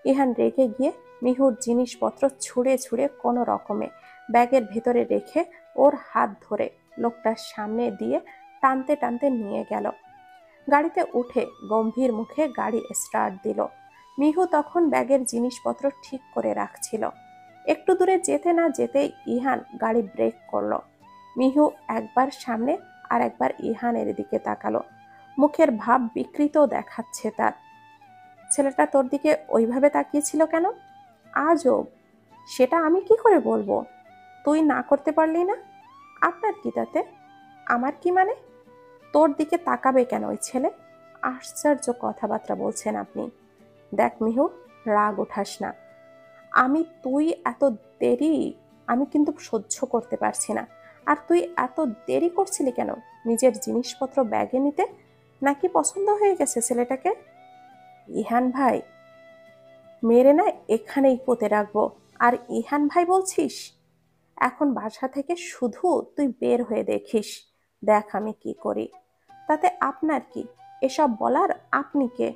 Ihan রেগে গিয়ে মিহুর জিনিসপত্র ছুঁড়ে ছুঁড়ে কোনো রকমে ব্যাগের ভেতরে রেখে ওর হাত ধরে লোকটার সামনে দিয়ে টানতে টানতে নিয়ে গেল। গাড়িতে উঠে গম্ভীর মুখে গাড়ি স্টার্ট দিল। মিহু তখন ব্যাগের জিনিসপত্র ঠিক করে রাখছিল। একটু দূরে যেতে না যেতেই ইহান গাড়ি ব্রেক করলো। মিহু একবার সামনে আর একবার ইহানের দিকে তাকালো। মুখের ভাব বিকৃত দেখাচ্ছে তার। ছেলেটা তোর দিকে ওইভাবে তাকিয়েছিল কেন? আজব। সেটা আমি কি করে বলবো? তুই না করতে পারলি না? আপনার কি তাতে? আমার কি মানে? তোর দিকে তাকাবে কেন ওই ছেলে? আশ্চর্য কথাবার্তা বলছেন আপনি। দেখ মিহু, রাগ উঠাস না। তুই এত দেরি আমি কিন্তু সহ্য করতে পারছি না। আর তুই এত দেরি করছিলি কেন নিজের জিনিসপত্র ব্যাগে নিতে? নাকি পছন্দ হয়ে গেছে ছেলেটাকে? ইহান ভাই, মেরে না এখানেই পুঁতে রাখবো। আর ইহান ভাই বলছিস? এখন বাসা থেকে শুধু তুই বের হয়ে দেখিস, দেখ আমি কি করি। তাতে আপনার কি? এসব বলার আপনি কে?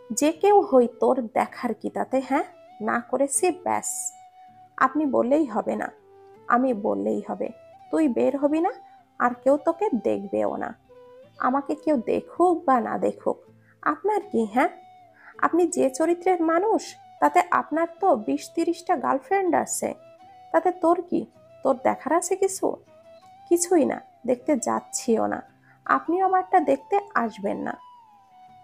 যে কেউ হই তোর দেখার কি তাতে? হ্যাঁ, না করেছি ব্যাস। আপনি বললেই হবে না, আমি বললেই হবে। তুই বের হবি না, আর কেউ তোকে দেখবেও না। আমাকে কেউ দেখুক বা না দেখুক, আপনার কি? হ্যাঁ, আপনি যে চরিত্রের মানুষ, তাতে আপনার তো 20-30টা গার্লফ্রেন্ড আছে। তাতে তোর কি? তোর দেখার আছে কিছু? কিছুই না, দেখতে যাচ্ছিও না। আপনিও আমারটা দেখতে আসবেন না।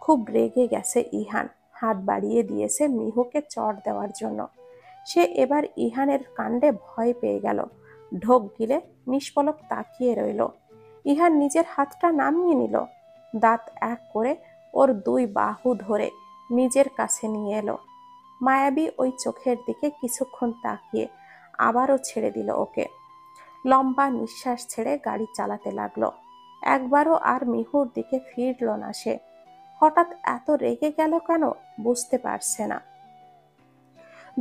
খুব রেগে গেছে ইহান। হাত বাড়িয়ে দিয়েছে মিহুকে চড় দেওয়ার জন্য। সে এবার ইহানের কাণ্ডে ভয় পেয়ে গেল। ঢোক গিলে নিষ্পলক তাকিয়ে রইল। ইহান নিজের হাতটা নামিয়ে নিল। দাঁত এক করে ওর দুই বাহু ধরে নিজের কাছে নিয়ে এলো। মায়াবী ওই চোখের দিকে কিছুক্ষণ তাকিয়ে আবারও ছেড়ে দিল ওকে। লম্বা নিঃশ্বাস ছেড়ে গাড়ি চালাতে লাগলো। একবারও আর মিহুর দিকে ফিরল না সে। হঠাৎ এত রেগে গেল কেন বুঝতে পারছে না।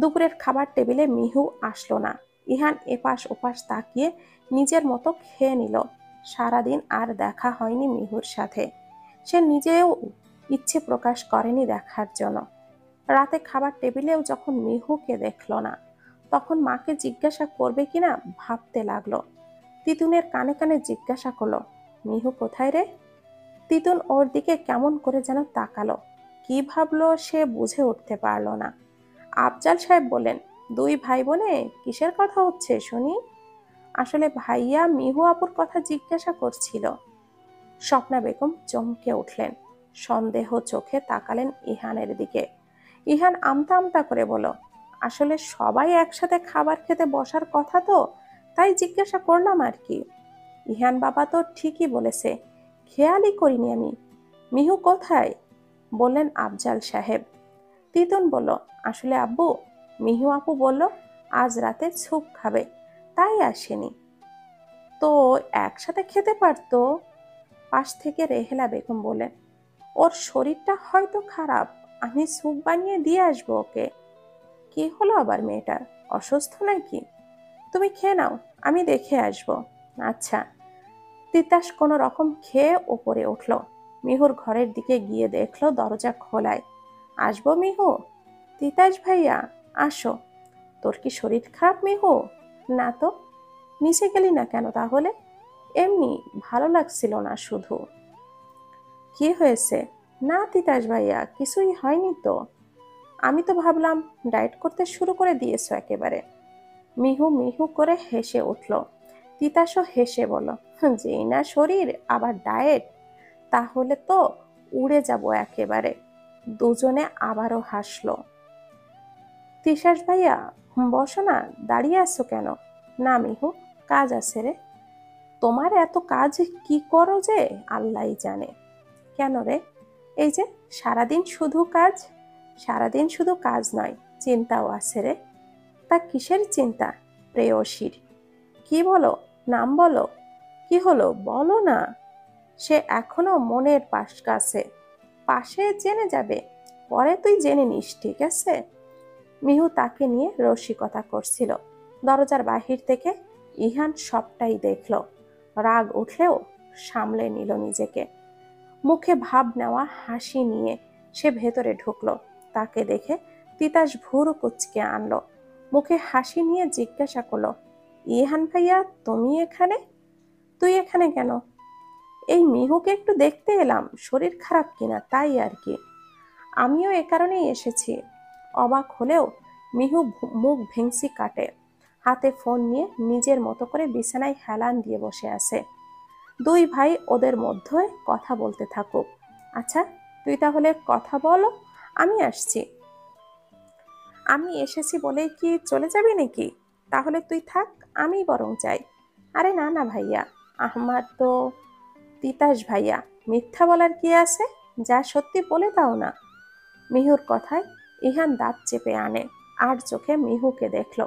দুপুরের খাবার টেবিলে মিহু আসলো না। ইহান এপাশ ওপাশ তাকিয়ে নিজের মতো খেয়ে নিল। সারাদিন আর দেখা হয়নি মিহুর সাথে। সে নিজেও ইচ্ছে প্রকাশ করেনি দেখার জন্য। রাতে খাবার টেবিলেও যখন মিহুকে দেখল না, তখন মাকে জিজ্ঞাসা করবে কিনা ভাবতে লাগলো। তিতুনের কানে কানে জিজ্ঞাসা করলো, মিহু কোথায় রে? তিতুন ওর দিকে কেমন করে যেন তাকালো। কি ভাবলো সে বুঝে উঠতে পারলো না। আফজাল সাহেব বললেন, দুই ভাই বোনে কিসের কথা হচ্ছে শুনি? আসলে ভাইয়া মিহু আপুর কথা জিজ্ঞাসা করছিল। স্বপ্না বেগম চমকে উঠলেন। সন্দেহ চোখে তাকালেন ইহানের দিকে। ইহান আমতা আমতা করে বলল, আসলে সবাই একসাথে খাবার খেতে বসার কথা তো, তাই জিজ্ঞাসা করলাম আর কি। ইহান বাবা তো ঠিকই বলেছে, খেয়ালই করিনি আমি। মিহু কোথায়? বললেন আফজাল সাহেব। তিতুন বলল, আসলে আব্বু, মিহু আপু বলল আজ রাতে স্যুপ খাবে, তাই আসেনি। তো একসাথে খেতে পারতো। পাশ থেকে রেহেলা বেগম বললেন, ওর শরীরটা হয়তো খারাপ, আমি স্যুপ বানিয়ে দিয়ে আসবো ওকে। কি হলো আবার মেয়েটার, অসুস্থ নাকি? তুমি খেয়ে নাও, আমি দেখে আসবো। আচ্ছা। তিতাস কোনো রকম খেয়ে ওপরে উঠল। মিহুর ঘরের দিকে গিয়ে দেখলো দরজা খোলায়। আসবো মিহু? তিতাস ভাইয়া, আসো। তোর কি শরীর খারাপ মিহু? না তো। নিচে গেলি না কেন তাহলে? এমনি ভালো লাগছিল না শুধু। কি হয়েছে? না তিতাস ভাইয়া, কিছুই হয়নি তো। আমি তো ভাবলাম ডায়েট করতে শুরু করে দিয়েছো একেবারে। মিহু মিহু করে হেসে উঠল। তিতাসও হেসে বলল, যেই না শরীর আবার ডায়েট, তাহলে তো উড়ে যাব একেবারে। দুজনে আবারও হাসলো। তিশাস ভাইয়া, বসো না, দাঁড়িয়ে আছো কেন? না মিহু, কাজ আছে রে। তোমার এত কাজ কি করো যে আল্লাহই জানে। কেন রে? এই যে সারাদিন শুধু কাজ। সারাদিন শুধু কাজ নয়, চিন্তাও আছে রে। তা কিসের চিন্তা? প্রেয়সীর। কি বলো? নাম বলো। কি হলো বলো না। সে এখনো মনের কাছে, পাশে জেনে যাবে। পরে তুই জেনে নিস, ঠিক আছে? মিহু তাকে নিয়ে রসিকতা করছিল। দরজার বাহির থেকে ইহান সবটাই দেখল। রাগ উঠলেও সামলে নিল নিজেকে। মুখে ভাব নেওয়া হাসি নিয়ে সে ভেতরে ঢুকলো। তাকে দেখে তিতাস ভুরু কুঁচকে আনলো। মুখে হাসি নিয়ে জিজ্ঞাসা করলো, ইহান ভাইয়া তুমি এখানে? তুই এখানে কেন? এই মিহুকে একটু দেখতে এলাম, শরীর খারাপ কিনা তাই আর কি। আমিও এ কারণেই এসেছি। অবাক হলেও মিহু মুখ ভেংসি কাটে। হাতে ফোন নিয়ে নিজের মতো করে বিছানায় হেলান দিয়ে বসে আছে। দুই ভাই ওদের মধ্যে কথা বলতে থাকুক। আচ্ছা, তুই তাহলে কথা বলো, আমি আসছি। আমি এসেছি বলেই কি চলে যাবি নাকি? তাহলে তুই থাক, আমি বরং যাই। আরে না না ভাইয়া, আমার তো। তিতাস ভাইয়া, মিথ্যা বলার কি আছে? যা সত্যি বলে দাও না। মিহুর কথায় ইহান দাঁত চেপে আনে, আর চোখে মিহুকে দেখল।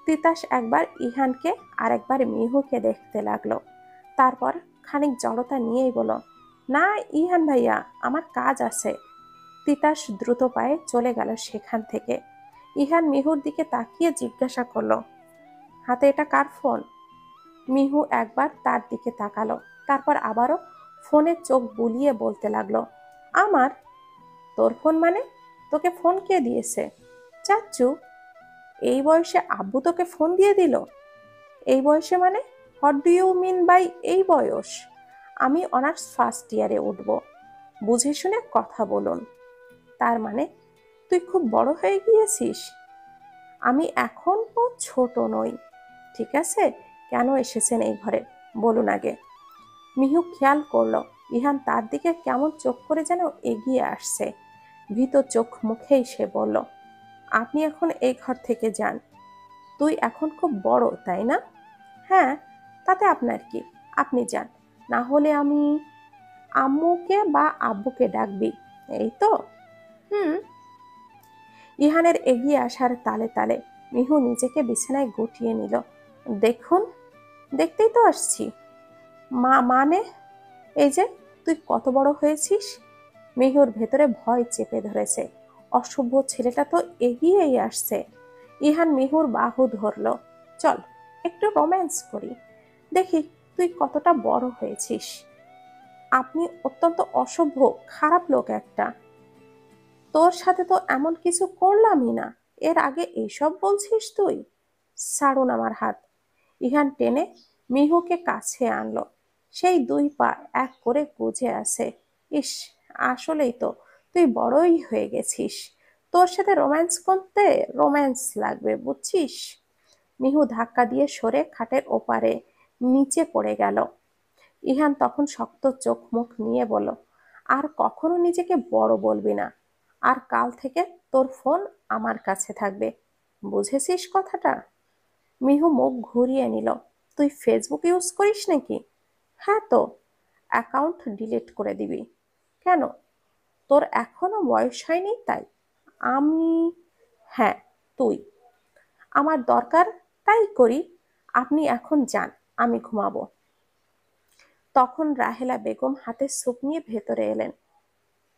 তিতাস একবার ইহানকে আর একবার মিহুকে দেখতে লাগলো। তারপর খানিক জড়তা নিয়েই বলল, না ইহান ভাইয়া, আমার কাজ আছে। তিতাস দ্রুত পায়ে চলে গেল সেখান থেকে। ইহান মিহুর দিকে তাকিয়ে জিজ্ঞাসা করলো, হাতে এটা কার ফোন? মিহু একবার তার দিকে তাকালো, তারপর আবারও ফোনে চোখ বুলিয়ে বলতে লাগলো, আমার? তোর ফোন মানে? তোকে ফোন কে দিয়েছে? চাচ্চু। এই বয়সে আব্বু তোকে ফোন দিয়ে দিল? এই বয়সে মানে? What do you mean by এই বয়স? আমি অনার্স ফার্স্ট ইয়ারে উঠব। বুঝে শুনে কথা বলুন। তার মানে তুই খুব বড় হয়ে গিয়েছিস? আমি এখনো ছোট নই। ঠিক আছে, কেন এসেছেন এই ঘরে বলুন আগে। মিহু খেয়াল করলো ইহান তার দিকে কেমন চোখ করে যেন এগিয়ে আসছে। ভীত চোখ মুখেই সে বলল, আপনি এখন এই ঘর থেকে যান। তুই এখন খুব বড়, তাই না? হ্যাঁ, তাতে আপনার কি? আপনি যান, না হলে আমি। আম্মুকে বা আব্বুকে ডাকবি, এই তো? হুম। ইহানের এগিয়ে আসার তালে তালে মিহু নিজেকে বিছানায় গুটিয়ে নিল। দেখুন, দেখতেই তো আসছি। মানে? এই যে, তুই কত বড় হয়েছিস। মিহুর ভেতরে ভয় চেপে ধরেছে। অসভ্য ছেলেটা তো এগিয়েই আসছে। ইহান মিহুর বাহু ধরল। চল, একটু রোম্যান্স করি, দেখি তুই কতটা বড় হয়েছিস। আপনি অত্যন্ত অসভ্য, খারাপ লোক একটা। তোর সাথে তো এমন কিছু করলামই না, এর আগে এইসব বলছিস তুই? ছাড়ুন আমার হাত। ইহান টেনে মিহুকে কাছে আনলো। সেই দুই পা এক করে গুজে আছে। ইস, আসলেই তো তুই বড়ই হয়ে গেছিস। তোর সাথে রোম্যান্স করতে রোম্যান্স লাগবে, বুঝছিস? মিহু ধাক্কা দিয়ে সরে খাটের ওপারে নিচে পড়ে গেল। ইহান তখন শক্ত চোখ মুখ নিয়ে বলল, আর কখনো নিজেকে বড় বলবি না। আর কাল থেকে তোর ফোন আমার কাছে থাকবে, বুঝেছিস কথাটা? মিহু মুখ ঘুরিয়ে নিল। তুই ফেসবুক ইউজ করিস নাকি? হ্যাঁ তো। অ্যাকাউন্ট ডিলিট করে দিবি। কেন? তোর এখনো বয়স হয়নি তাই। আমি? হ্যাঁ, তুই। আমার দরকার তাই করি। আপনি এখন যান, আমি ঘুমাবো। তখন রাহেলা বেগম হাতে স্যুপ নিয়ে ভেতরে এলেন।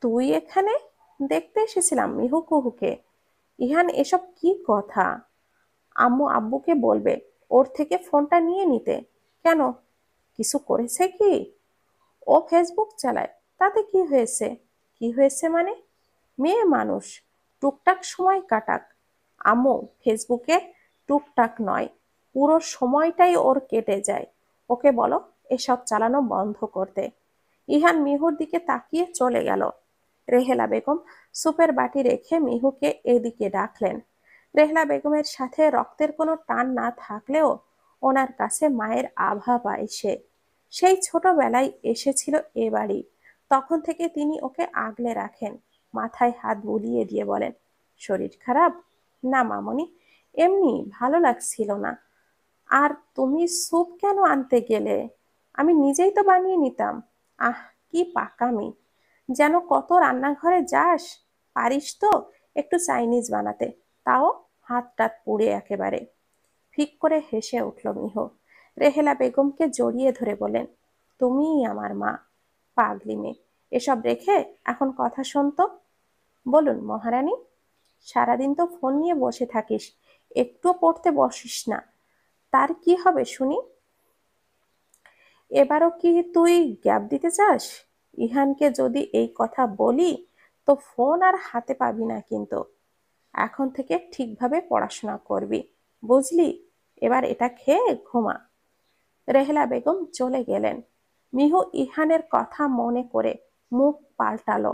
তুই এখানে? দেখতে এসেছিলাম মিহু কুহুকে। ইহান, এসব কি কথা? আম্মু আব্বুকে বলবে ওর থেকে ফোনটা নিয়ে নিতে। কেন, কিছু করেছে কি? ও ফেসবুক চালায়, তাতে কি হয়েছে? কি হয়েছে মানে? মেয়ে মানুষ, টুকটাক সময় কাটাক। আম্মু, ফেসবুকে টুকটাক নয়, পুরো সময়টাই ওর কেটে যায়। ওকে বলো এসব চালানো বন্ধ করতে। ইহান মিহুর দিকে তাকিয়ে চলে গেল। রেহেলা বেগম সুপের বাটি রেখে মিহুকে এদিকে ডাকলেন। রেহেলা বেগমের সাথে রক্তের কোনো টান না থাকলেও ওনার কাছে মায়ের আভা পায় সে। সেই ছোটবেলায় এসেছিল এ বাড়ি, তখন থেকে তিনি ওকে আগলে রাখেন। মাথায় হাত বুলিয়ে দিয়ে বলেন, শরীর খারাপ? না মামনি, এমনি ভালো লাগছিল না। আর তুমি স্যুপ কেন আনতে গেলে? আমি নিজেই তো বানিয়ে নিতাম। আহ, কি পাকামি! যেন কত রান্নাঘরে যাস, পারিস তো একটু চাইনিজ বানাতে, তাও হাত টাত পুড়ে একেবারে। ফিক করে হেসে উঠল মিহু। রেহেলা বেগমকে জড়িয়ে ধরে বলেন, তুমিই আমার মা। পাগলি মেয়ে, এসব রেখে এখন কথা শোন তো। বলুন মহারানী। সারাদিন তো ফোন নিয়ে বসে থাকিস, একটু পড়তে বসিস না। তার কি হবে শুনি? এবারও কি তুই গ্যাপ দিতে চাস? ইহানকে যদি এই কথা বলি তো ফোন আর হাতে পাবি না কিন্তু। এখন থেকে ঠিকভাবে পড়াশোনা করবি, বুঝলি? এবার এটা খেয়ে ঘুমা। রেহেলা বেগম চলে গেলেন। মিহু ইহানের কথা মনে করে মুখ পাল্টালো।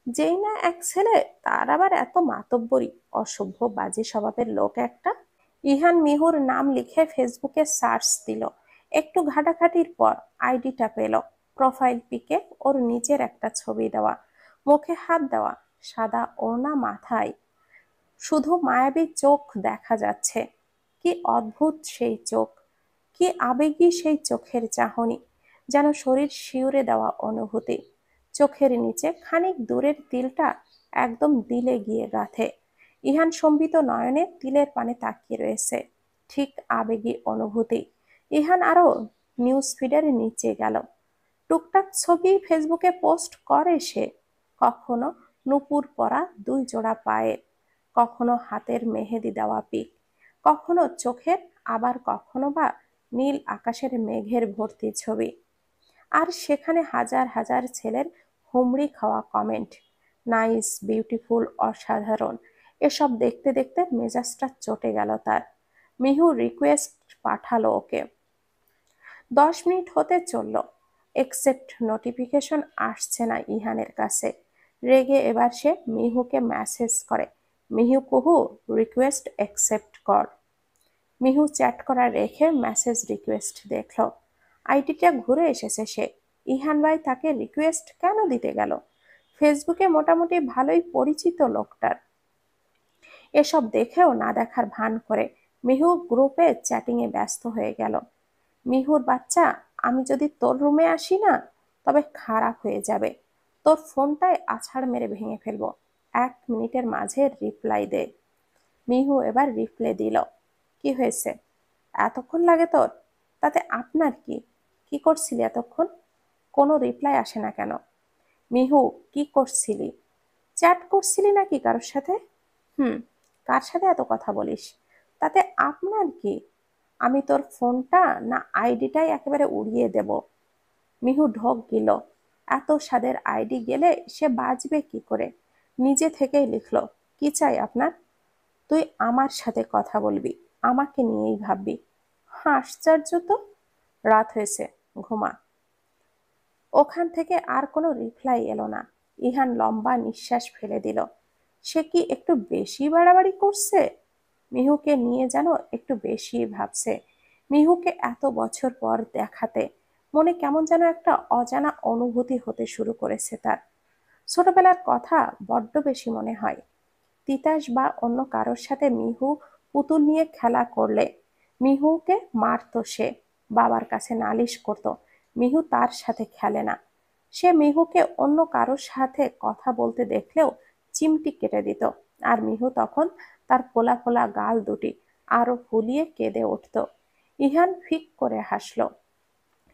যেই না এক ছেলে, তার আবার এত মাতব্বরি, অসভ্য বাজে স্বভাবের লোক একটা। ইহান মিহুর নাম লিখে ফেসবুকে সার্চ দিল। একটু ঘাটাঘাটির পর আইডিটা পেল। প্রোফাইল পিকে ওর নিজের একটা ছবি দেওয়া, মুখে হাত দেওয়া, সাদা ওড়না মাথায়, শুধু মায়াবী চোখ দেখা যাচ্ছে। কি অদ্ভুত সেই চোখ, কি আবেগী সেই চোখের চাহনি, যেন শরীর শিউরে দেওয়া অনুভূতি। চোখের নিচে খানিক দূরের তিলটা একদম দিলে গিয়ে গাঁথে। ইহান সম্বিত নয়নে তিলের পানে তাকিয়ে রয়েছে। ঠিক আবেগী অনুভূতি। ইহান আরো নিউজ ফিডের নিচে গেল। টুকটাক ছবি ফেসবুকে পোস্ট করে সে। কখনো নূপুর পরা দুই জোড়া পায়ের, কখনো হাতের মেহেদি দেওয়া পিক, কখনো চোখের, আবার কখনো বা নীল আকাশের মেঘের ভর্তি ছবি। আর সেখানে হাজার হাজার ছেলের হুমড়ি খাওয়া কমেন্ট, নাইস, বিউটিফুল, অসাধারণ। এসব দেখতে দেখতে মেজাজটা চটে গেল তার। মিহু রিকোয়েস্ট পাঠালো ওকে। 10 মিনিট হতে চলল, একসেপ্ট নোটিফিকেশন আসছে না ইহানের কাছে। রেগে এবার সে মিহুকে মেসেজ করে, মিহু কুহু, রিকোয়েস্ট অ্যাকসেপ্ট কর। মিহু চ্যাট করা রেখে মেসেজ রিকোয়েস্ট দেখল। আইডিটা ঘুরে এসেছে সে। ইহান ভাই তাকে রিকোয়েস্ট কেন দিতে গেল? ফেসবুকে মোটামুটি ভালোই পরিচিত লোকটার। এসব দেখেও না দেখার ভান করে মিহু গ্রুপে চ্যাটিংয়ে ব্যস্ত হয়ে গেল। মিহুর বাচ্চা, আমি যদি তোর রুমে আসি না, তবে খারাপ হয়ে যাবে। তোর ফোনটায় আছাড় মেরে ভেঙে ফেলবো। 1 মিনিটের মাঝে রিপ্লাই দে। মিহু এবার রিপ্লাই দিল। কি হয়েছে? এতক্ষণ লাগে তোর? তাতে আপনার কি? কি করছিলি এতক্ষণ? কোনো রিপ্লাই আসে না কেন? মিহু, কি করছিলি? চ্যাট করছিলি নাকি কারোর সাথে? হুম। কার সাথে এত কথা বলিস? তাতে আপনার কি? আমি তোর ফোনটা না আইডিটাই একেবারে উড়িয়ে দেব। মিহু ঢোক গেল। এত স্বাদের আইডি গেলে সে বাঁচবে কি করে? নিজে থেকেই লিখলো, কি চাই আপনার? তুই আমার সাথে কথা বলবি, আমাকে নিয়েই ভাববি। আশ্চর্য তো। রাত হয়েছে, ঘুমা। ওখান থেকে আর কোনো রিপ্লাই এলো না। ইহান লম্বা নিঃশ্বাস ফেলে দিল। সে কি একটু বেশি বাড়াবাড়ি করছে? মিহুকে নিয়ে যেন একটু বেশি ভাবছে। মিহুকে এত বছর পর দেখাতে মনে কেমন যেন একটা অজানা অনুভূতি হতে শুরু করেছে তার। ছোটবেলার কথা বড্ড বেশি মনে হয়। তিতাস বা অন্য কারোর সাথে মিহু পুতুল নিয়ে খেলা করলে মিহুকে মারতো সে, বাবার কাছে নালিশ করত মিহু তার সাথে খেলে না। সে মিহুকে অন্য কারোর সাথে কথা বলতে দেখলেও চিমটি কেটে দিত। আর মিহু তখন তার ফোলা ফোলা গাল দুটি আরো ফুলিয়ে কেঁদে উঠত। ইহান ফিক করে হাসলো।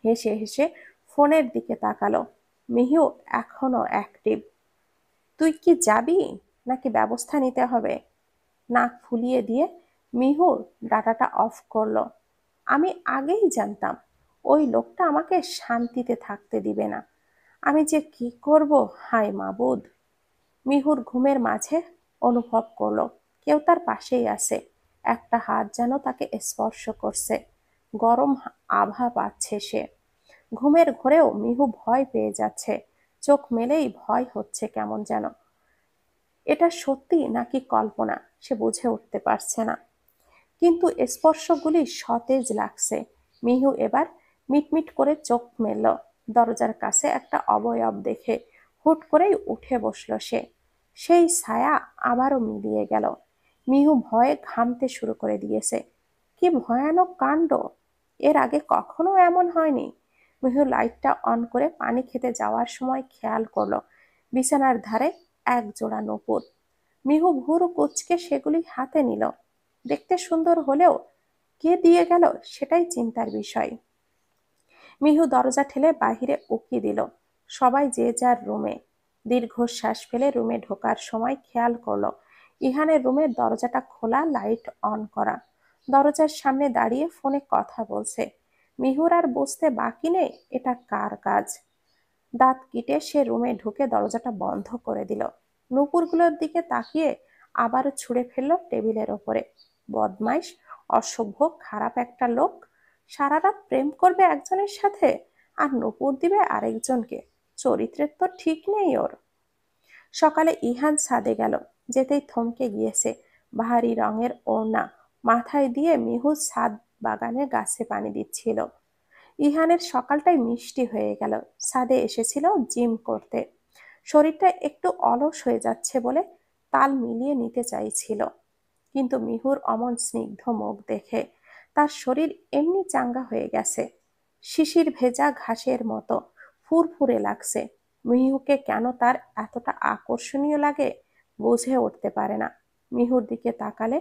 হেসে হেসে ফোনের দিকে তাকালো। মিহু এখনো অ্যাক্টিভ। তুই কি যাবি, নাকি ব্যবস্থা নিতে হবে? নাক ফুলিয়ে দিয়ে মিহু ডাটাটা অফ করলো। আমি আগেই জানতাম ওই লোকটা আমাকে শান্তিতে থাকতে দিবে না। আমি যে কি করব, হায় মাবুদ। মিহুর ঘুমের মাঝে অনুভব করলো কেউ তার পাশেই আছে, একটা হাত যেন তাকে স্পর্শ করছে। গরম আভা পাচ্ছে সে। ঘুমের ঘোরেও মিহু ভয় পেয়ে যাচ্ছে। চোখ মেলেই ভয় হচ্ছে কেমন যেন। এটা সত্যি নাকি কল্পনা সে বুঝে উঠতে পারছে না। কিন্তু স্পর্শগুলি সতেজ লাগছে। মিহু এবার মিটমিট করে চোখ মেলল। দরজার কাছে একটা অবয়ব দেখে হুট করেই উঠে বসল সে। সেই ছায়া আবারও মিলিয়ে গেল। মিহু ভয়ে ঘামতে শুরু করে দিয়েছে। কি ভয়ানক কাণ্ড! এর আগে কখনো এমন হয়নি। মিহু লাইটটা অন করে পানি খেতে যাওয়ার সময় খেয়াল করলো বিছানার ধারে এক জোড়া নূপুর। মিহু ভুরু কুঁচকে সেগুলি হাতে নিল। দেখতে সুন্দর হলেও কে দিয়ে গেল সেটাই চিন্তার বিষয়। মিহু দরজা ঠেলে বাহিরে উকি দিল। সবাই যে যার রুমে। দীর্ঘশ্বাস ফেলে রুমে ঢোকার সময় খেয়াল করলো ইহানের রুমের দরজাটা খোলা, লাইট অন করা। দরজার সামনে দাঁড়িয়ে ফোনে কথা বলছে। মিহুর আর বুঝতে বাকি নেই এটা কার কাজ। দাঁত কিটে সে রুমে ঢুকে দরজাটা বন্ধ করে দিল। নূপুরগুলোর দিকে তাকিয়ে আবারও ছুঁড়ে ফেলল টেবিলের ওপরে। বদমাইশ, অসভ্য, খারাপ একটা লোক। সারা রাত প্রেম করবে একজনের সাথে আর নূপুর দিবে আরেকজনকে। চরিত্রের তো ঠিক নেই ওর। সকালে ইহান ছাদে গেল। যেতেই থমকে গিয়েছে। ভারী রঙের ওড়না মাথায় দিয়ে মিহু ছাদ বাগানে গাছে পানি দিচ্ছিল। ইহানের সকালটাই মিষ্টি হয়ে গেল। ছাদে এসেছিল জিম করতে। শরীরটা একটু অলস হয়ে যাচ্ছে বলে তাল মিলিয়ে নিতে চাইছিল। কিন্তু মিহুর অমন স্নিগ্ধ মুখ দেখে তার শরীর এমনি চাঙ্গা হয়ে গেছে। শিশির ভেজা ঘাসের মতো ফুরফুরে লাগছে। মিহুকে কেন তার এতটা আকর্ষণীয় লাগে বুঝে উঠতে পারে না। মিহুর দিকে তাকালে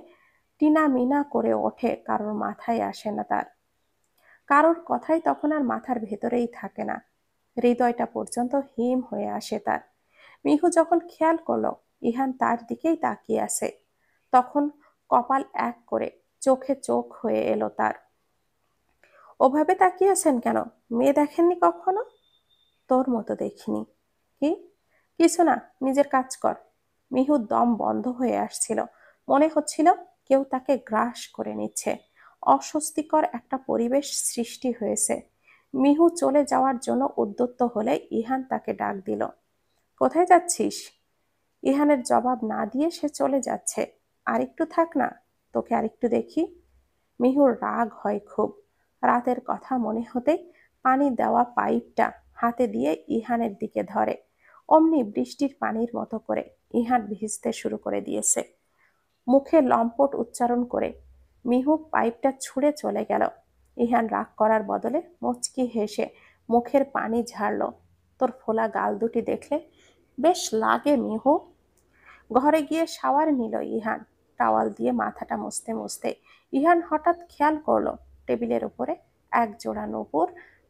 টিনা মিনা করে ওঠে, কারোর মাথায় আসে না তার। কারোর কথাই তখন আর মাথার ভেতরেই থাকে না। হৃদয়টা পর্যন্ত হিম হয়ে আসে তার। মিহু যখন খেয়াল করলো ইহান তার দিকেই তাকিয়ে আছে, তখন কপাল এক করে চোখে চোখ হয়ে এলো তার। ওভাবে তাকিয়ে আছেন কেন? মেয়ে দেখেননি কখনো? তোর মতো দেখিনি। কি? কিছু না, নিজের কাজ কর। মিহুর দম বন্ধ হয়ে আসছিল। মনে হচ্ছিল কেউ তাকে গ্রাস করে নিচ্ছে। অস্বস্তিকর একটা পরিবেশ সৃষ্টি হয়েছে। মিহু চলে যাওয়ার জন্য উদ্যত হলে ইহান তাকে ডাক দিল। কোথায় যাচ্ছিস? ইহানের জবাব না দিয়ে সে চলে যাচ্ছে। আরেকটু থাক না, তোকে আরেকটু দেখি। মিহুর রাগ হয় খুব। রাতের কথা মনে হতে পানি দেওয়া পাইপটা হাতে দিয়ে ইহানের দিকে ধরে। অমনি বৃষ্টির পানির মতো করে ইহান ভিজতে শুরু করে দিয়েছে। মুখে লম্পট উচ্চারণ করে মিহু পাইপটা ছুঁড়ে চলে গেল। ইহান রাগ করার বদলে মুচকি হেসে মুখের পানি ঝাড়ল। তোর ফোলা গাল দুটি দেখলে বেশ লাগে মিহু। ঘরে গিয়ে শাওয়ার নিল ইহান। টাওয়াল দিয়ে মাথাটা মুছতে মুছতে ইহান হঠাৎ খেয়াল করলো টেবিলের উপরে এক জোড়া নূপুর,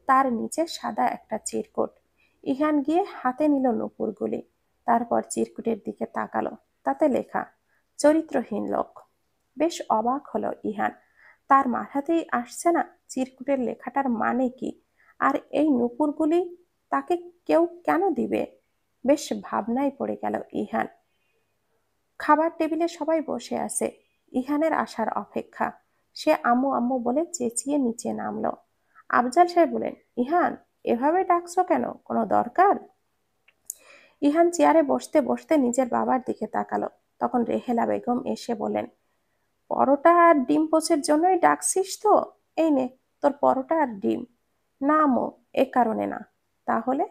তার নিচে সাদা একটা চিরকুট। ইহান গিয়ে হাতে নিল নূপুরগুলি। তারপর চিরকুটের দিকে তাকালো। তাতে লেখা চরিত্রহীন লোক। বেশ অবাক হলো ইহান। তার মাথাতেই আসছে না চিরকুটের লেখাটার মানে কি, আর এই নূপুরগুলি তাকে কেউ কেন দিবে। বেশ ভাবনায় পড়ে গেল ইহান। খাবার টেবিলে সবাই বসে আছে, ইহানের আসার অপেক্ষা। সে আম্মু আম্মু বলে চেঁচিয়ে নিচে নামলো। আফজাল সাহেব বলেন, ইহান, এভাবে ডাকছো কেন? কোনো দরকার? ইহান চেয়ারে বসতে বসতে নিজের বাবার দিকে তাকালো। তখন রেহেলা বেগম এসে বলেন, পরোটা আর ডিম পোচের জন্যই ডাকছিস তো? এই নে তোর পরোটা আর ডিম। না আম্মু, এ কারণে না। তাহলে?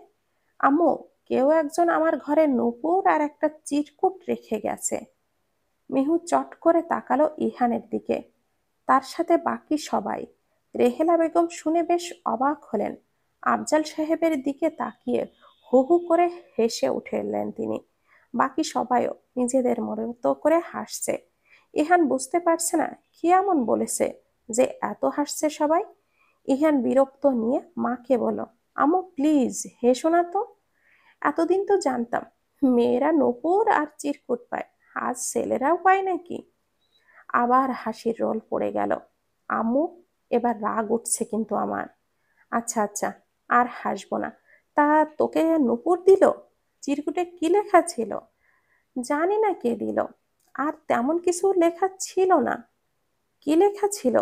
আম্মু, কেউ একজন আমার ঘরে নূপুর আর একটা চিরকুট রেখে গেছে। মিহু চট করে তাকালো ইহানের দিকে, তার সাথে বাকি সবাই। রেহেলা বেগম শুনে বেশ অবাক হলেন। আফজাল সাহেবের দিকে তাকিয়ে হু হু করে হেসে উঠলেন তিনি। বাকি সবাইও নিজেদের মতো করে হাসছে। ইহান বুঝতে পারছে না কি এমন বলেছে যে এত হাসছে সবাই। ইহান বিরক্ত নিয়ে মাকে বলল, আম্মু প্লিজ হেসো না তো। এতদিন তো জানতাম মেয়েরা নূপুর আর চিরকুট পায়, আজ ছেলেরাও পায় নাকি? আবার হাসির রোল পড়ে গেল। আম্মু, এবার রাগ উঠছে কিন্তু আমার। আচ্ছা আচ্ছা, আর হাসবো না। তা তোকে নূপুর দিল? চিরকুটে কি লেখা ছিল? জানি না কে দিল, আর তেমন কিছু লেখা ছিল না। কি লেখা ছিল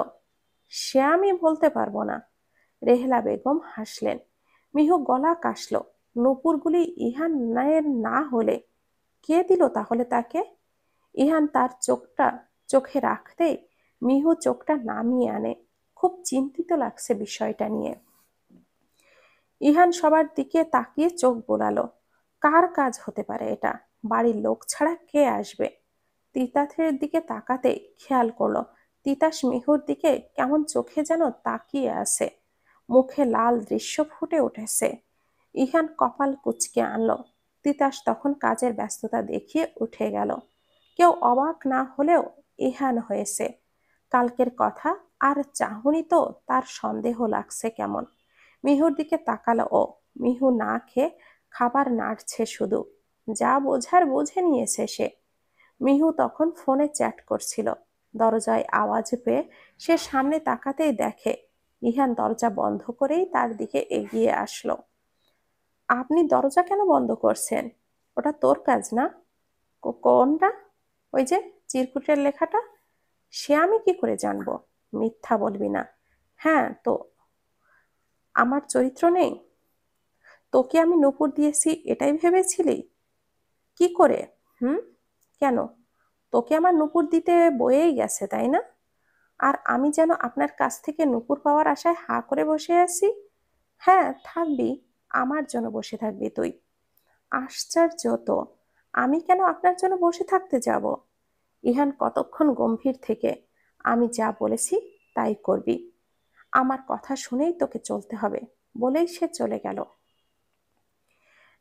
সে আমি বলতে পারবো না। রেহেলা বেগম হাসলেন। মিহু গলা কাশল। নূপুরগুলি ইহানের না হলে কে দিল তাহলে তাকে? ইহান তার চোখটা চোখে রাখতেই মিহু চোখটা নামিয়ে আনে। খুব চিন্তিত লাগছে বিষয়টা নিয়ে। ইহান সবার দিকে তাকিয়ে চোখ বোলালো। কার কাজ হতে পারে এটা? বাড়ির লোক ছাড়া কে আসবে? তিতাসের দিকে তাকাতেই খেয়াল করলো তিতাস মিহুর দিকে কেমন চোখে যেন তাকিয়ে আছে। মুখে লাল দৃশ্য ফুটে উঠেছে। ইহান কপাল কুঁচকে আনলো। তিতাস তখন কাজের ব্যস্ততা দেখিয়ে উঠে গেল। কেউ অবাক না হলেও ইহান হয়েছে। কালকের কথা আর চাহনি তো তার সন্দেহ লাগছে কেমন। মিহুর দিকে তাকালো ও। মিহু না খেয়ে খাবার নাড়ছে শুধু। যা বোঝার বুঝে নিয়েছে সে। মিহু তখন ফোনে চ্যাট করছিল। দরজায় আওয়াজ পেয়ে সে সামনে তাকাতেই দেখে ইহান দরজা বন্ধ করেই তার দিকে এগিয়ে আসলো। আপনি দরজা কেন বন্ধ করছেন? ওটা তোর কাজ না? কোনটা? ওই যে চিরকুটের লেখাটা। সে আমি কি করে জানবো? মিথ্যা বলবি না। হ্যাঁ তো আমার চরিত্র নেই? তোকে আমি নূপুর দিয়েছি এটাই ভেবেছিলি? কি করে? হুম? কেন? তোকে আমার নূপুর দিতে বয়েই গেছে তাই না? আর আমি যেন আপনার কাছ থেকে নূপুর পাওয়ার আশায় হাঁ করে বসে আছি। হ্যাঁ থাকবি, আমার জন্য বসে থাকবি তুই। আশ্চর্য তো, আমি কেন আপনার জন্য বসে থাকতে যাব? ইহান কতক্ষণ গম্ভীর থেকে আমি যা বলেছি তাই করবি, আমার কথা শুনেই তোকে চলতে হবে বলেই সে চলে গেল।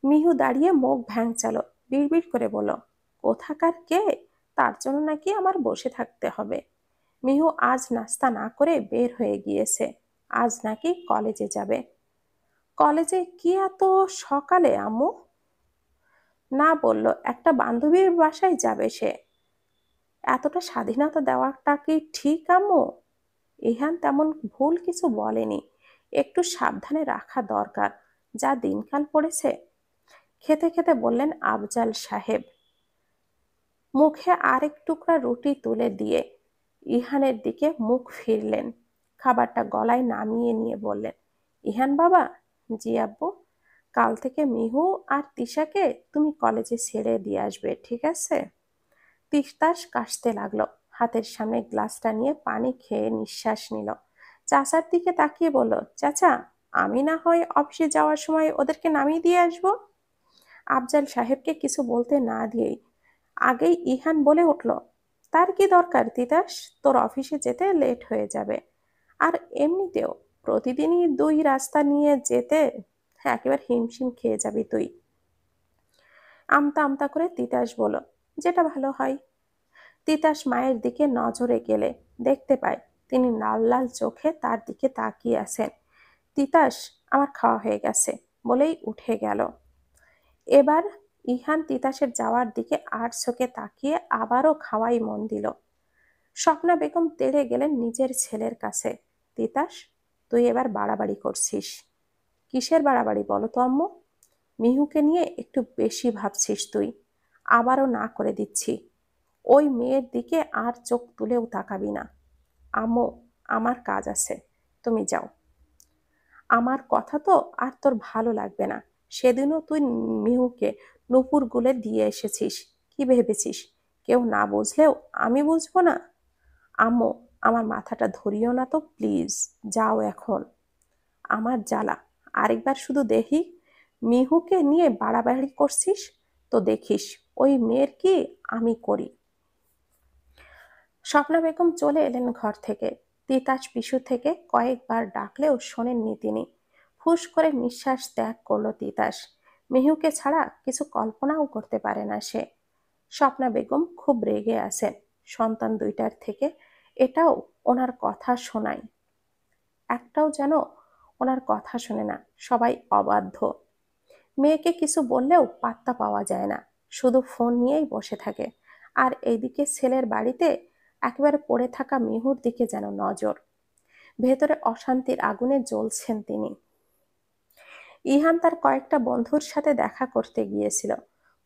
মিহু দাঁড়িয়ে মুখ ভ্যাংচালো। বিড়বিড় করে বলল, কোথাকার কে? তার জন্য নাকি আমার বসে থাকতে হবে? মিহু আজ নাস্তা না করে বের হয়ে গিয়েছে। আজ নাকি কলেজে যাবে। কলেজে কি এত সকালে আম্মু? না, বলল একটা বান্ধবীর বাসায় যাবে সে। এতটা স্বাধীনতা দেওয়াটা কি ঠিক আম্মু? ইহান তেমন ভুল কিছু বলেনি। একটু সাবধানে রাখা দরকার, যা দিনকাল পড়েছে। খেতে খেতে বললেন আফজাল সাহেব। মুখে আরেক টুকরা রুটি তুলে দিয়ে ইহানের দিকে মুখ ফিরলেন। খাবারটা গলায় নামিয়ে নিয়ে বললেন, ইহান বাবা। জি আব্বু। কাল থেকে মিহু আর তিশাকে তুমি কলেজে ছেড়ে দিয়ে আসবে, ঠিক আছে? তিতাস কাশতে লাগলো। হাতের সামনে গ্লাসটা নিয়ে পানি খেয়ে নিঃশ্বাস নিল। চাচার দিকে তাকিয়ে বলল, চাচা, আমি না হয় অফিসে যাওয়ার সময় ওদেরকে নামিয়ে দিয়ে আসবো। আফজাল সাহেবকে কিছু বলতে না দিয়েই আগেই ইহান বলে উঠল, তার কি দরকার তিতাস? তোর অফিসে যেতে লেট হয়ে যাবে। আর এমনিতেও প্রতিদিনই দুই রাস্তা নিয়ে যেতে একেবারে হিমশিম খেয়ে যাবি তুই। আমতা আমতা করে তিতাস বলল, যেটা ভালো হয়। তিতাস মায়ের দিকে নজরে গেলে দেখতে পায় তিনি লাল লাল চোখে তার দিকে তাকিয়ে আছেন। তিতাস, আমার খাওয়া হয়ে গেছে বলেই উঠে গেল। এবার ইহান তিতাসের যাওয়ার দিকে আর চোখে তাকিয়ে আবারও খাওয়াই মন দিল। স্বপ্না বেগম তেড়ে গেলেন নিজের ছেলের কাছে। তিতাস, তুই এবার বাড়াবাড়ি করছিস। কিসের বাড়াবাড়ি বলো তো আম্মু? মিহুকে নিয়ে একটু বেশি ভাবছিস তুই। আবারও না করে দিচ্ছি, ওই মেয়ের দিকে আর চোখ তুলেও তাকাবি না। আম্মু, আমার কাজ আছে, তুমি যাও। আমার কথা তো আর তোর ভালো লাগবে না। সেদিনও তুই মিহুকে নুপুর গুলে দিয়ে এসেছিস। কি ভেবেছিস কেউ না বুঝলেও আমি বুঝবো না? আম্মু, আমার মাথাটা ধরিও না তো প্লিজ। যাও এখন। আমার জ্বালা আরেকবার শুধু দেখি মিহুকে নিয়ে বাড়াবাড়ি করছিস তো দেখিস ওই মেয়ের কি আমি করি। স্বপ্না বেগম চলে এলেন ঘর থেকে। তিতাস পিছু থেকে কয়েকবার ডাকলেও শোনেননি তিনি। ফুস করে নিঃশ্বাস ত্যাগ করলো তিতাস। মিহুকে ছাড়া কিছু কল্পনাও করতে পারে না সে। স্বপ্না বেগম খুব রেগে আছেন সন্তান দুইটার থেকে। এটাও ওনার কথা শোনায়, একটাও যেন ওনার কথা শোনে না। সবাই অবাধ্য। মেয়েকে কিছু বললেও পাত্তা পাওয়া যায় না, শুধু ফোন নিয়েই বসে থাকে। আর এইদিকে ছেলের বাড়িতে একেবারে পড়ে থাকা মিহুর দিকে যেন নজর। ভেতরে অশান্তির আগুনে জ্বলছেন তিনি। ইহান তার কয়েকটা বন্ধুর সাথে দেখা করতে গিয়েছিল।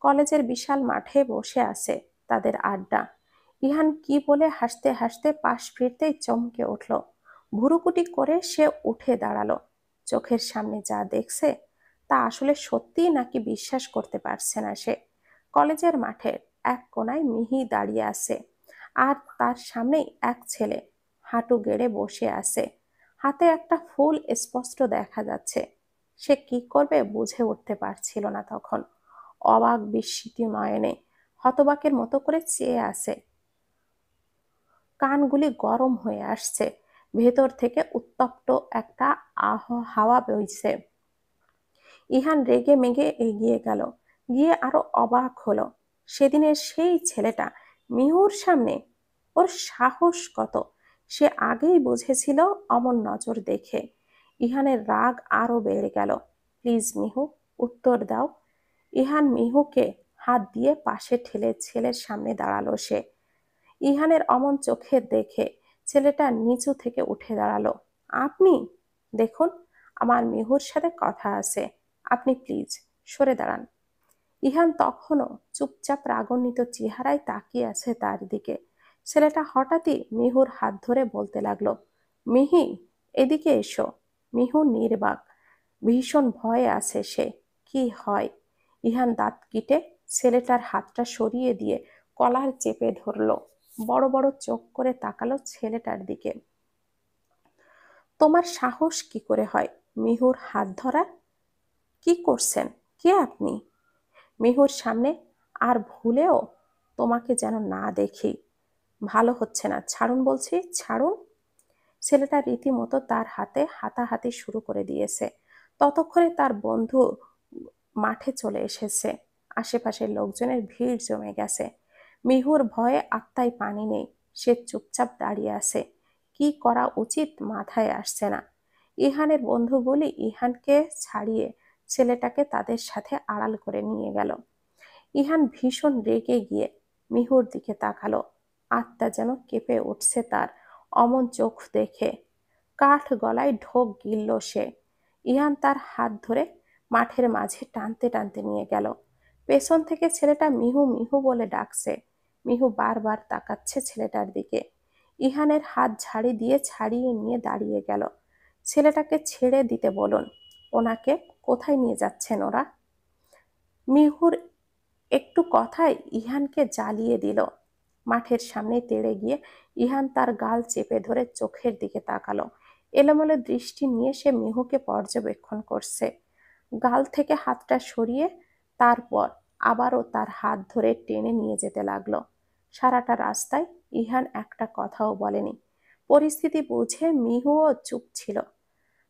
কলেজের বিশাল মাঠে বসে আছে তাদের আড্ডা। ইহান কি বলে হাসতে হাসতে পাশ ফিরতেই চমকে উঠল। ভুরুকুটি করে সে উঠে দাঁড়ালো। চোখের সামনে যা দেখছে তা আসলে সত্যি নাকি বিশ্বাস করতে পারছে না সে। কলেজের মাঠের এক কোনায় মিহি দাঁড়িয়ে আছে, আর তার সামনেই এক ছেলে হাঁটু গেড়ে বসে আছে। হাতে একটা ফুল স্পষ্ট দেখা যাচ্ছে। সে কি করবে বুঝে উঠতে পারছিল না তখন। অবাক বিস্মিত নয়নে হতবাকের মতো করে চেয়ে আছে। কানগুলি গরম হয়ে আসছে, ভেতর থেকে উত্তপ্ত একটা হাওয়া বইছে। ইহান রেগে মেগে এগিয়ে গেল, গিয়ে আরো অবাক হলো। সেদিনের সেই ছেলেটা মিহুর সামনে, ওর সাহস কত! সে আগেই বুঝেছিল অমন নজর দেখে। ইহানের রাগ আরো বেড়ে গেল। প্লিজ মিহু, উত্তর দাও। ইহান মিহুকে হাত দিয়ে পাশে ঠেলে ছেলের সামনে দাঁড়ালো সে। ইহানের অমন চোখে দেখে ছেলেটা নিচু থেকে উঠে দাঁড়ালো। আপনি? দেখুন, আমার মিহুর সাথে কথা আছে, আপনি প্লিজ সরে দাঁড়ান। ইহান তখনও চুপচাপ রাগান্বিত চেহারায় তাকিয়ে আছে তার দিকে। ছেলেটা হঠাৎই মিহুর হাত ধরে বলতে লাগলো, মিহি, এদিকে এসো। মিহু নির্বাক, ভীষণ ভয়ে আছে সে। কি হয়? ইহান দাঁত কিটে ছেলেটার হাতটা সরিয়ে দিয়ে কলার চেপে ধরলো। বড় বড় চোখ করে তাকালো ছেলেটার দিকে। তোমার সাহস কি করে হয় মিহুর হাত ধরার? কি করছেন? কে আপনি? মিহুর সামনে আর ভুলেও তোমাকে যেন না দেখি। ভালো হচ্ছে না, ছাড়ুন বলছি, ছাড়ুন। ছেলেটা রীতিমতো তার হাতে হাতাহাতি শুরু করে দিয়েছে। ততক্ষণে তার বন্ধু মাঠে চলে এসেছে। আশেপাশের লোকজনের ভিড় জমে গেছে। মিহুর ভয়ে আত্মায় পানি নেই। সে চুপচাপ দাঁড়িয়ে আছে। কি করা উচিত মাথায় আসছে না। ইহানের বন্ধুগুলি ইহানকে ছাড়িয়ে ছেলেটাকে তাদের সাথে আড়াল করে নিয়ে গেল। ইহান ভীষণ রেগে গিয়ে মিহুর দিকে তাকালো। আত্মা যেন কেঁপে উঠছে তার অমন চোখ দেখে। কাঠ গলায় ঢোক গিলল সে। ইহান তার হাত ধরে মাঠের মাঝে টানতে টানতে নিয়ে গেল। পেছন থেকে ছেলেটা মিহু মিহু বলে ডাকছে। মিহু বারবার তাকাচ্ছে ছেলেটার দিকে। ইহানের হাত ঝাড়ি দিয়ে ছাড়িয়ে নিয়ে দাঁড়িয়ে গেল। ছেলেটাকে ছেড়ে দিতে বলুন। ওনাকে কোথায় নিয়ে যাচ্ছেন ওরা? মিহুর একটু কথায় ইহানকে জ্বালিয়ে দিল। মাঠের সামনে তেড়ে গিয়ে ইহান তার গাল চেপে ধরে চোখের দিকে তাকালো। এলোমেলো দৃষ্টি নিয়ে সে মিহুকে পর্যবেক্ষণ করছে। গাল থেকে হাতটা সরিয়ে তারপর আবারও তার হাত ধরে টেনে নিয়ে যেতে লাগলো। সারাটা রাস্তায় ইহান একটা কথাও বলেনি। পরিস্থিতি বুঝে মিহুও চুপ ছিল।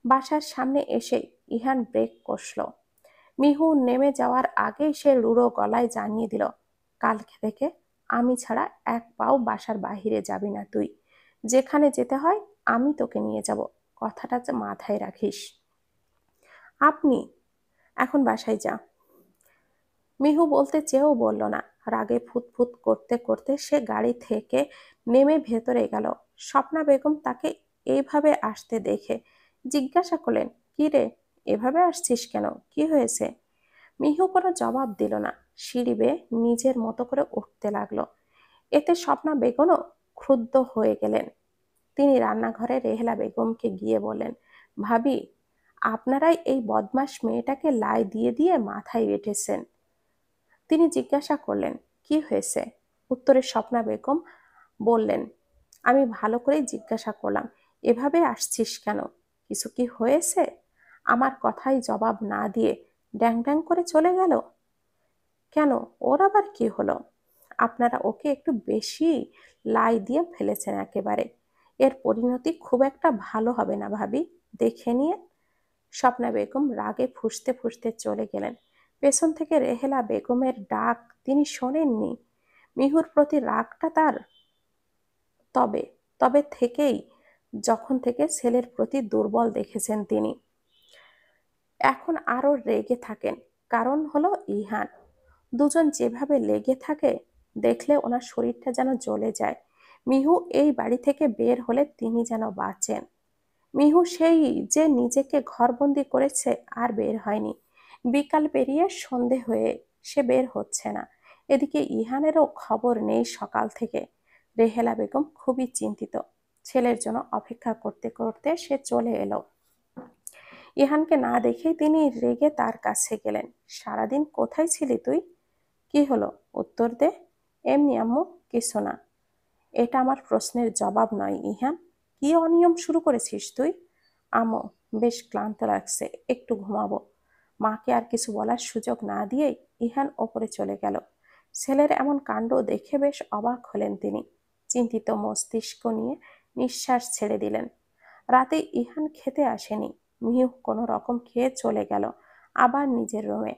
বাসার সামনে এসে ইহান ব্রেক কষল। মিহু নেমে যাওয়ার আগেই সে রুড়ো গলায় জানিয়ে দিল, কাল থেকে আমি ছাড়া এক পাও বাসার বাহিরে যাবি না তুই। যেখানে যেতে হয় আমি তোকে নিয়ে যাব, কথাটা যে মাথায় রাখিস। আপনি এখন বাসায় যা। মিহু বলতে চেয়েও বলল না। রাগে ফুটফুট করতে করতে সে গাড়ি থেকে নেমে ভেতরে গেল। স্বপ্না বেগম তাকে এইভাবে আসতে দেখে জিজ্ঞাসা করলেন, কি রে, এভাবে আসছিস কেন, কি হয়েছে? মিহু কোনো জবাব দিল না। সিঁড়ি বেয়ে নিজের মতো করে উঠতে লাগলো। এতে স্বপ্না বেগমও ক্রুদ্ধ হয়ে গেলেন। তিনি রান্নাঘরে রেহেলা বেগমকে গিয়ে বললেন, ভাবি, আপনারাই এই বদমাস মেয়েটাকে লাই দিয়ে দিয়ে মাথায় বেঁধেছেন। তিনি জিজ্ঞাসা করলেন, কি হয়েছে? উত্তরে স্বপ্না বেগম বললেন, আমি ভালো করেই জিজ্ঞাসা করলাম, এভাবে আসছিস কেন, কিছু কি হয়েছে? আমার কথায় জবাব না দিয়ে ড্যাং ড্যাং করে চলে গেল। কেন, ওর আবার কি হলো? আপনারা ওকে একটু বেশি লাই দিয়ে ফেলেছেন একেবারে। এর পরিণতি খুব একটা ভালো হবে না ভাবি, দেখে নিয়ে। স্বপ্না বেগম রাগে ফুঁসতে ফুঁসতে চলে গেলেন। পেছন থেকে রেহেলা বেগমের ডাক তিনি শোনেননি। মিহুর প্রতি রাগটা তার তবে তবে থেকেই, যখন থেকে ছেলের প্রতি দুর্বল দেখেছেন তিনি। এখন আরো রেগে থাকেন। কারণ হলো ইহান। দুজন যেভাবে লেগে থাকে দেখলে ওনার শরীরটা যেন জ্বলে যায়। মিহু এই বাড়ি থেকে বের হলে তিনি যেন বাঁচেন। মিহু সেই যে নিজেকে ঘরবন্দি করেছে আর বের হয়নি। বিকাল পেরিয়ে সন্ধে হয়ে সে বের হচ্ছে না। এদিকে ইহানেরও খবর নেই সকাল থেকে। রেহেলা বেগম খুবই চিন্তিত। ছেলের জন্য অপেক্ষা করতে করতে সে চলে এলো। ইহানকে না দেখেই তিনি রেগে তার কাছে গেলেন। সারাদিন কোথায় ছিলি তুই? কি হলো, উত্তর দে। এমনি আম্মু, কিছু না। এটা আমার প্রশ্নের জবাব নয় ইহান। কি অনিয়ম শুরু করেছিস তুই? আম্মু, বেশ ক্লান্ত লাগছে, একটু ঘুমাবো। মাকে আর কিছু বলার সুযোগ না দিয়েই ইহান ওপরে চলে গেল। ছেলের এমন কাণ্ড দেখে বেশ অবাক হলেন তিনি। চিন্তিত মস্তিষ্ক নিয়ে নিঃশ্বাস ছেড়ে দিলেন। রাতে ইহান খেতে আসেনি। মিহু কোনো রকম খেয়ে চলে গেল আবার নিজের রুমে।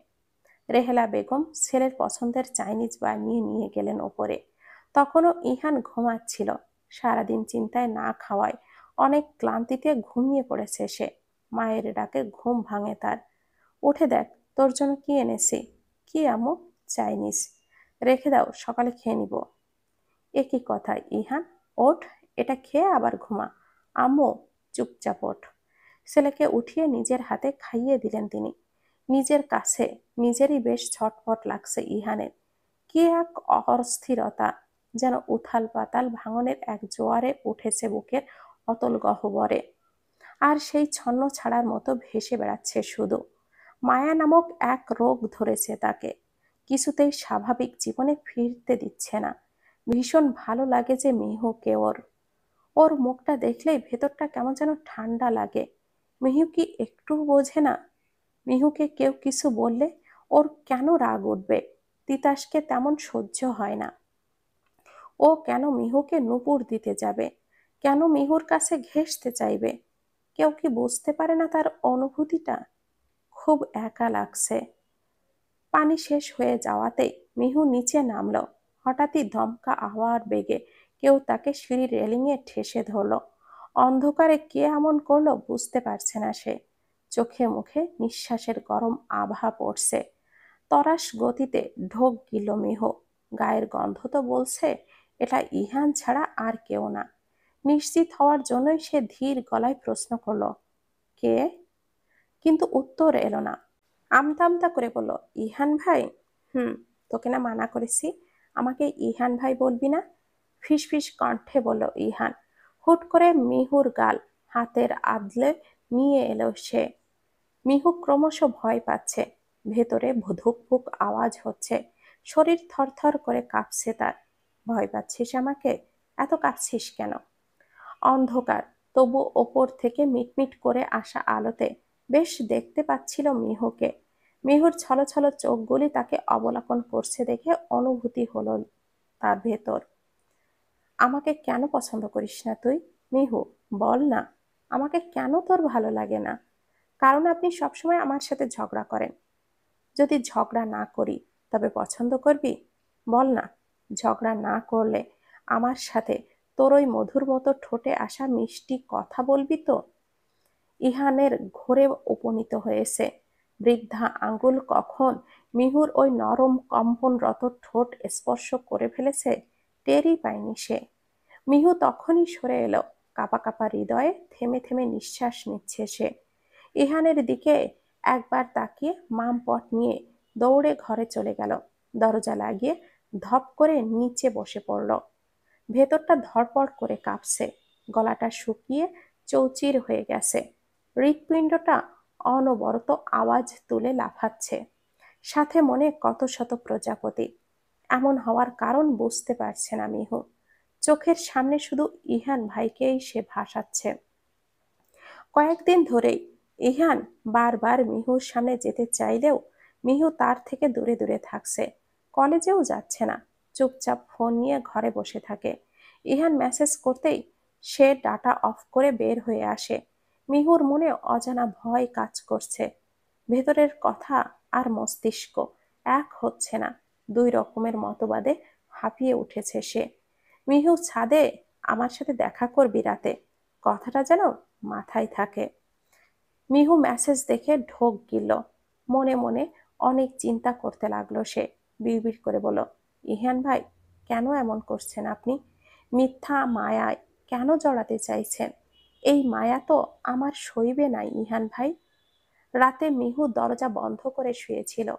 রেহেলা বেগম ছেলের পছন্দের চাইনিজ বানিয়ে নিয়ে গেলেন ওপরে। তখনও ইহান ঘুমাচ্ছিল। সারাদিন চিন্তায় না খাওয়ায় অনেক ক্লান্তিতে ঘুমিয়ে পড়েছে সে। মায়ের ডাকে ঘুম ভাঙে তার। উঠে দেখ, তোর জন্য কি এনেছি। কি আম্মু? চাইনিজ। রেখে দাও, সকালে খেয়ে নিব। এ কি কথা ইহান, ওঠ, এটা খেয়ে আবার ঘুমা। আম্মু, চুপচাপ ওঠ। ছেলেকে উঠিয়ে নিজের হাতে খাইয়ে দিলেন তিনি। নিজের কাছে নিজেরই বেশ ছটফট লাগছে ইহানের। কি এক অস্থিরতা, যেন উথাল পাতাল ভাঙনের এক জোয়ারে উঠেছে বুকের অতল গহ্বরে। আর সেই ছন্ন ছাড়ার মতো ভেসে বেড়াচ্ছে শুধু। মায়া নামক এক রোগ ধরেছে তাকে, কিছুতেই স্বাভাবিক জীবনে ফিরতে দিচ্ছে না। ভীষণ ভালো লাগে যে মিহুকে ওর। ওর মুখটা দেখলেই ভেতরটা কেমন যেন ঠান্ডা লাগে। মিহু কি একটু বোঝে না? মিহুকে কেউ কিছু বললে ওর কেন রাগ উঠবে? তিতাসকে তেমন সহ্য হয় না। ও কেন মিহুকে নুপুর দিতে যাবে? কেন মিহুর কাছে ঘেঁষতে চাইবে? কেউ কি বুঝতে পারে না তার অনুভূতিটা? খুব একা লাগছে। পানি শেষ হয়ে যাওয়াতেই মিহু নিচে নামলো। হঠাৎই ধমকা আওয়ার বেগে কেউ তাকে সিঁড়ির রেলিংয়ে ঠেসে ধরল। অন্ধকারে কে এমন করলো বুঝতে পারছে না সে। চোখে মুখে নিঃশ্বাসের গরম আভা পড়ছে। তরাস গতিতে ঢোক গিল মিহু। গায়ের গন্ধ তো বলছে এটা ইহান ছাড়া আর কেউ না। নিশ্চিত হওয়ার জন্যই সে ধীর গলায় প্রশ্ন করলো, কে? কিন্তু উত্তর এলো না। আমতা আমতা করে বলল, ইহান ভাই। হুম, তোকে না মানা করেছি আমাকে ইহান ভাই বলবি না? ফিসফিস কণ্ঠে বলল ইহান। হুট করে মিহুর গাল হাতের আদলে নিয়ে এলো সে। মিহু ক্রমশ ভয় পাচ্ছে। ভেতরে ধুকপুক আওয়াজ হচ্ছে। শরীর থরথর করে কাঁপছে তার। ভয় পাচ্ছিস আমাকে? এত কাঁপছিস কেন? অন্ধকার, তবু ওপর থেকে মিটমিট করে আসা আলোতে বেশ দেখতে পাচ্ছিল মিহুকে। মিহুর ছলছল চোখগুলি তাকে অবলোকন করছে দেখে অনুভূতি হলো তার ভেতর। আমাকে কেন পছন্দ করিস না তুই? মিহু, বল না। আমাকে কেন তোর ভালো লাগে না? কারণ আপনি সবসময় আমার সাথে ঝগড়া করেন। যদি ঝগড়া না করি তবে পছন্দ করবি? বল না। ঝগড়া না করলে আমার সাথে তোর ওই মধুর মতো ঠোঁটে আসা মিষ্টি কথা বলবি তো? ইহানের ঘোরে উপনীত হয়েছে। বৃদ্ধা আঙ্গুল কখন মিহুর ওই নরম কম্পনরত ঠোঁট স্পর্শ করে ফেলেছে টেরই পায়নি সে। মিহু তখনই সরে এলো। কাঁপা কাঁপা হৃদয়ে থেমে থেমে নিঃশ্বাস নিচ্ছে সে। ইহানের দিকে একবার তাকিয়ে মামপট নিয়ে দৌড়ে ঘরে চলে গেল। দরজা লাগিয়ে ধপ করে নিচে বসে পড়ল। ভেতরটা ধড়পড় করে কাঁপছে। গলাটা শুকিয়ে চৌচির হয়ে গেছে। হৃৎপিণ্ডটা অনবরত আওয়াজ তুলে লাফাচ্ছে। সাথে মনে কত শত প্রজাপতি। এমন হওয়ার কারণ বুঝতে পারছে না মিহু। চোখের সামনে শুধু ইহান ভাইকেই সে ভাসাচ্ছে। কয়েকদিন ধরেই ইহান বারবার মিহুর সামনে যেতে চাইলেও মিহু তার থেকে দূরে দূরে থাকছে। কলেজেও যাচ্ছে না, চুপচাপ ফোন নিয়ে ঘরে বসে থাকে। ইহান মেসেজ করতেই সে ডাটা অফ করে বের হয়ে আসে। মিহুর মনে অজানা ভয় কাজ করছে। ভেতরের কথা আর মস্তিষ্ক এক হচ্ছে না। দুই রকমের মতবাদে হাঁপিয়ে উঠেছে সে। মিহু, ছাদে আমার সাথে দেখা করবি রাতে, কথাটা যেন মাথায় থাকে। মিহু মেসেজ দেখে ঢোক গিলল। মনে মনে অনেক চিন্তা করতে লাগলো সে। বিড়বিড় করে বলল, ইহান ভাই, কেন এমন করছেন আপনি? মিথ্যা মায়ায় কেন জড়াতে চাইছেন? এই মায়া তো আমার সইবে নাই ইহান ভাই। রাতে মিহু দরজা বন্ধ করে শুয়েছিল।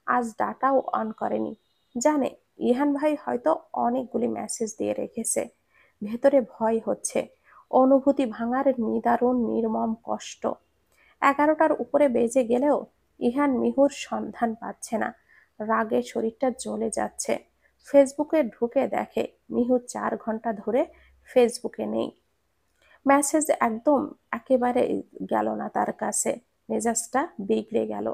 আজ ডাটাও অন করেনি। জানে ইহান ভাই হয়তো অনেকগুলি মেসেজ দিয়ে রেখেছে। ভেতরে ভয় হচ্ছে, অনুভূতি ভাঙার নিদারুণ নির্মম কষ্ট। 11টার উপরে বেজে গেলেও ইহান মিহুর সন্ধান পাচ্ছে না। রাগে শরীরটা জ্বলে যাচ্ছে। ফেসবুকে ঢুকে দেখে মিহু 4 ঘন্টা ধরে ফেসবুকে নেই। মেসেজ একদম একেবারে গেল না তার কাছে। মেজাজটা বিগড়ে গেল।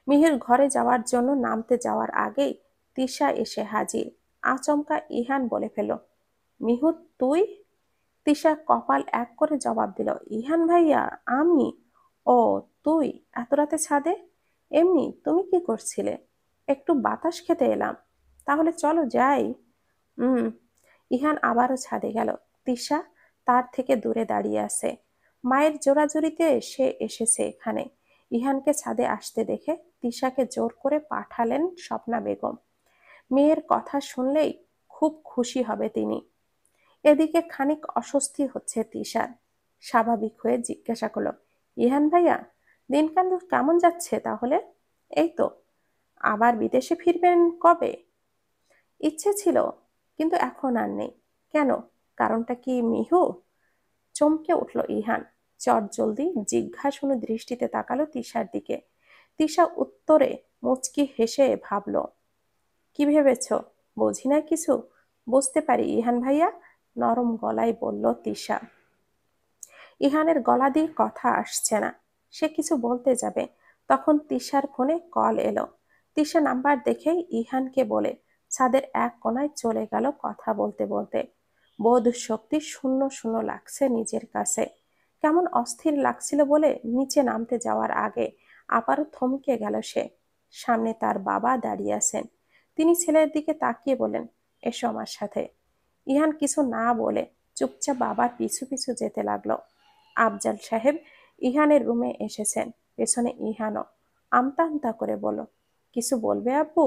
মিহির ঘরে যাওয়ার জন্য নামতে যাওয়ার আগেই তিশা এসে হাজির। আচমকা ইহান বলে ফেল, মিহু তুই? তিশা কপাল এক করে জবাব দিল, ইহান ভাইয়া, আমি? ও, তুই এত রাতে ছাদে? এমনি, তুমি কি করছিলে? একটু বাতাস খেতে এলাম। তাহলে চলো যাই। হুম। ইহান আবারও ছাদে গেল। তিশা তার থেকে দূরে দাঁড়িয়ে আছে। মায়ের জোরাজুরিতে সে এসেছে এখানে। ইহানকে ছাদে আসতে দেখে তিশাকে জোর করে পাঠালেন স্বপ্না বেগম। মেয়ের কথা শুনলেই খুব খুশি হবে তিনি। এদিকে খানিক অস্বস্তি হচ্ছে তিশার। স্বাভাবিক হয়ে জিজ্ঞাসা করলো, ইহান ভাইয়া, দিনকাল কেমন যাচ্ছে তাহলে? এই তো। আবার বিদেশে ফিরবেন কবে? ইচ্ছে ছিল, কিন্তু এখন আর নেই। কেন? কারণটা কি মিহু? চমকে উঠল ইহান। চটজলদি জিজ্ঞাসুনো দৃষ্টিতে তাকালো তিশার দিকে। তিশা উত্তরে মুচকি হেসে ভাবল, কি ভেবেছ? বুঝি না কিছু। বুঝতে পারি ইহান ভাইয়া, নরম গলায় বলল তিশা। ইহানের গলা দিয়ে কথা আসছে না। সে কিছু বলতে যাবে, তখন তিশার ফোনে কল এলো। তিশা নাম্বার দেখেই ইহানকে বলে ছাদের এক কোনায় চলে গেল কথা বলতে বলতে। বোধ শক্তি শূন্য শূন্য লাগছে নিজের কাছে। কেমন অস্থির লাগছিল বলে নিচে নামতে যাওয়ার আগে আবারও থমকে গেল সে। সামনে তার বাবা দাঁড়িয়ে আছেন। তিনি ছেলের দিকে তাকিয়ে বলেন, এসো আমার সাথে। ইহান কিছু না বলে চুপচাপ বাবার পিছু পিছু যেতে লাগলো। আফজাল সাহেব ইহানের রুমে এসেছেন। পেছনে ইহানও। আমতা আমতা করে বলল, কিছু বলবে আব্বু?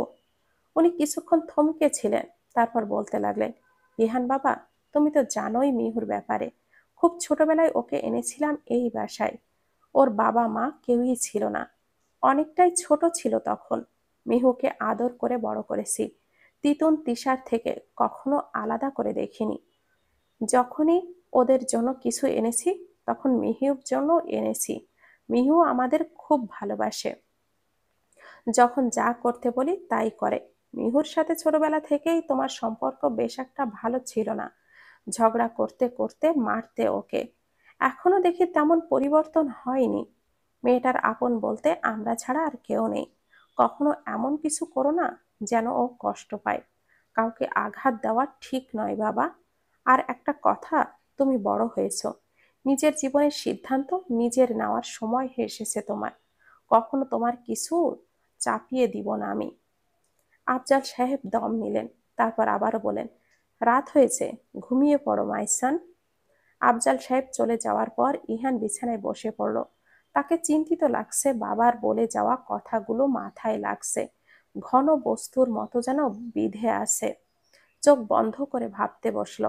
উনি কিছুক্ষণ থমকে ছিলেন, তারপর বলতে লাগলেন, ইহান বাবা, তুমি তো জানোই মিহুর ব্যাপারে। খুব ছোটবেলায় ওকে এনেছিলাম এই বাসায়। ওর বাবা মা কেউই ছিল না। অনেকটাই ছোট ছিল তখন। মিহুকে আদর করে বড় করেছি। তিতুন তিশার থেকে কখনো আলাদা করে দেখিনি। যখনই ওদের জন্য কিছু এনেছি, তখন মিহুর জন্য এনেছি। মিহু আমাদের খুব ভালোবাসে। যখন যা করতে বলি তাই করে। মিহুর সাথে ছোটবেলা থেকেই তোমার সম্পর্ক বেশ একটা ভালো ছিল না। ঝগড়া করতে করতে মারতে ওকে। এখনো দেখি তেমন পরিবর্তন হয়নি। মেয়েটার আপন বলতে আমরা ছাড়া আর কেউ নেই। কখনো এমন কিছু করো না যেন ও কষ্ট পায়। কাউকে আঘাত দেওয়া ঠিক নয় বাবা। আর একটা কথা, তুমি বড় হয়েছো। নিজের জীবনের সিদ্ধান্ত নিজের নেওয়ার সময় এসেছে তোমার। কখনো তোমার কিছু চাপিয়ে দিব না আমি। আফজাল সাহেব দম নিলেন, তারপর আবারও বলেন, রাত হয়েছে, ঘুমিয়ে পড়ো মাইসান। আফজাল সাহেব চলে যাওয়ার পর ইহান বিছানায় বসে পড়ল। তাকে চিন্তিত লাগছে, বাবার বলে যাওয়া কথাগুলো মাথায় লাগছে। ঘন বস্তুর মতো যেন বিধে আছে। চোখ বন্ধ করে ভাবতে বসল।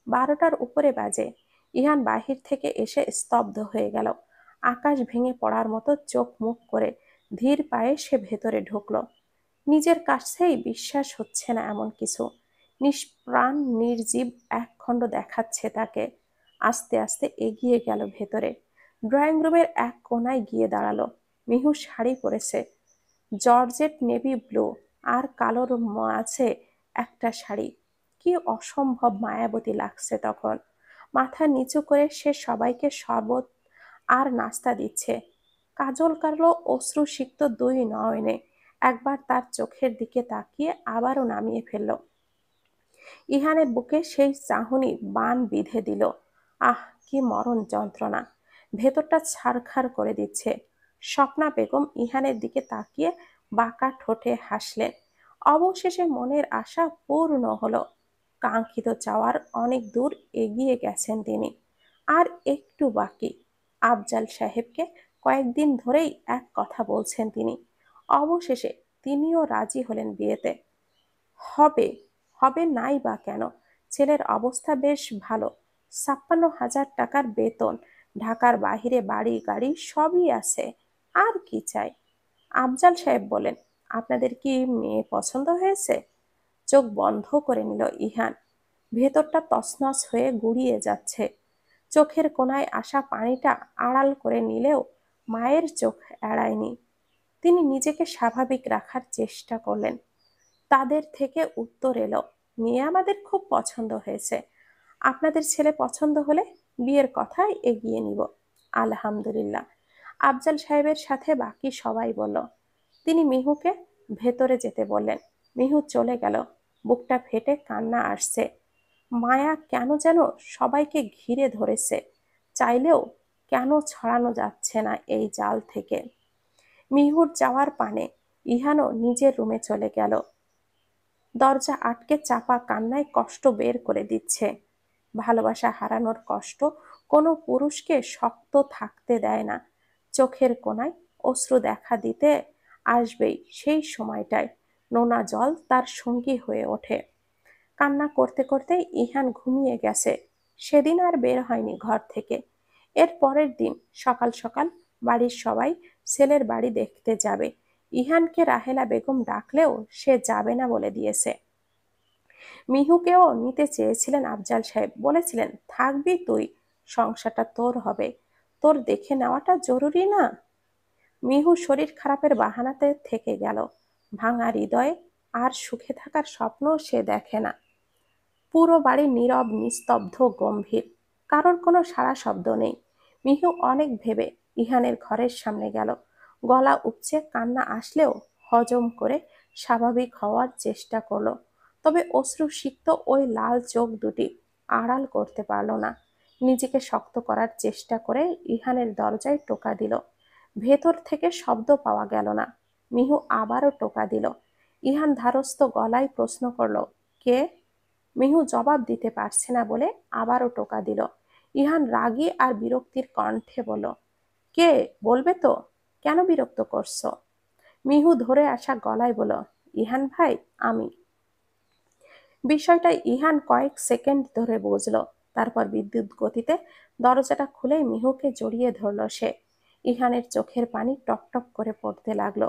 12টার উপরে বাজে। ইহান বাহির থেকে এসে স্তব্ধ হয়ে গেল। আকাশ ভেঙে পড়ার মতো চোখ মুখ করে ধীর পায়ে সে ভেতরে ঢুকলো। নিজের কাছেই বিশ্বাস হচ্ছে না এমন কিছু। নিষ্প্রাণ নির্জীব একখণ্ড দেখাচ্ছে তাকে। আস্তে আস্তে এগিয়ে গেল ভেতরে। ড্রয়িং রুমের এক কোনায় গিয়ে দাঁড়ালো। মিহু শাড়ি পরেছে, জর্জেট নেভি ব্লু আর কালোর মাঝে একটা শাড়ি। কি অসম্ভব মায়াবতী লাগছে তখন। মাথা নিচু করে সে সবাইকে শরবত আর নাস্তা দিচ্ছে। কাজল কালো অশ্রুসিক্ত দুই নয়নে একবার তার চোখের দিকে তাকিয়ে আবারও নামিয়ে ফেলল। ইহানের বুকে সেই চাহনি বান বিঁধে দিল। আহ, কি মরণ যন্ত্রণা! ভেতরটা ছারখার করে দিচ্ছে। স্বপ্না বেগম ইহানের দিকে তাকিয়ে বাঁকা ঠোঁটে হাসলেন। অবশেষে মনের আশা পূর্ণ হলো। কাঙ্ক্ষিত চাওয়ার অনেক দূর এগিয়ে গেছেন তিনি। আর একটু বাকি। আফজাল সাহেবকে কয়েকদিন ধরেই এক কথা বলছেন তিনি। অবশেষে তিনিও রাজি হলেন বিয়েতে। হবে, হবে নাই বা কেন? ছেলের অবস্থা বেশ ভালো। 56,000 টাকার বেতন, ঢাকার বাহিরে বাড়ি গাড়ি সবই আছে। আর কি চাই? আফজাল সাহেব বলেন, আপনাদের কি মেয়ে পছন্দ হয়েছে? চোখ বন্ধ করে নিল ইহান। ভেতরটা তছনছ হয়ে গুড়িয়ে যাচ্ছে। চোখের কোণায় আসা পানিটা আড়াল করে নিলেও মায়ের চোখ এড়ায়নি। তিনি নিজেকে স্বাভাবিক রাখার চেষ্টা করলেন। তাদের থেকে উত্তর এলো, মেয়ে আমাদের খুব পছন্দ হয়েছে। আপনাদের ছেলে পছন্দ হলে বিয়ের কথাই এগিয়ে নিব। আলহামদুলিল্লাহ, আফজাল সাহেবের সাথে বাকি সবাই বলল। তিনি মিহুকে ভেতরে যেতে বললেন। মিহু চলে গেল। বুকটা ফেটে কান্না আসছে। মায়া কেন যেন সবাইকে ঘিরে ধরেছে, চাইলেও কেন ছড়ানো যাচ্ছে না এই জাল থেকে। মিহুর যাওয়ার পানে ইহানও নিজের রুমে চলে গেল। দরজা আটকে চাপা কান্নায় কষ্ট বের করে দিচ্ছে। ভালোবাসা হারানোর কষ্ট কোনো পুরুষকে শক্ত থাকতে দেয় না। চোখের কোণায় অশ্রু দেখা দিতে আসবেই, সেই সময়টায় নোনা জল তার সঙ্গী হয়ে ওঠে। কান্না করতে করতে ইহান ঘুমিয়ে গেছে। সেদিন আর বের হয়নি ঘর থেকে। এর পরের দিন সকাল সকাল বাড়ির সবাই ছেলের বাড়ি দেখতে যাবে। ইহানকে রাহেলা বেগম ডাকলেও সে যাবে না বলে দিয়েছে। মিহুকেও নিতে চেয়েছিলেন আফজাল সাহেব, বলেছিলেন থাকবি তুই, সংসারটা তোর হবে, তোর দেখে নেওয়াটা জরুরি না। মিহু শরীর খারাপের বাহানাতে থেকে গেল। ভাঙা হৃদয়ে আর সুখে থাকার স্বপ্ন সে দেখে না। পুরো বাড়ি নীরব, নিস্তব্ধ, গম্ভীর। কারোর কোনো সাড়া শব্দ নেই। মিহু অনেক ভেবে ইহানের ঘরের সামনে গেল। গলা উপচে কান্না আসলেও হজম করে স্বাভাবিক হওয়ার চেষ্টা করলো। তবে অশ্রুসিক্ত ওই লাল চোখ দুটি আড়াল করতে পারল না। নিজেকে শক্ত করার চেষ্টা করে ইহানের দরজায় টোকা দিল। ভেতর থেকে শব্দ পাওয়া গেল না। মিহু আবারও টোকা দিল। ইহান ধারস্থ গলায় প্রশ্ন করলো, কে? মিহু জবাব দিতে পারছে না বলে আবারও টোকা দিল। ইহান রাগী আর বিরক্তির কণ্ঠে বলল, কে? বলবে তো, কেন বিরক্ত করছো? মিহু ধরে আসা গলায় বলল, ইহান ভাই, আমি। বিষয়টা ইহান কয়েক সেকেন্ড ধরে বুঝলো। তারপর বিদ্যুৎ গতিতে দরজাটা খুলে মিহুকে জড়িয়ে ধরল সে। ইহানের চোখের পানি টপটপ করে পড়তে লাগলো।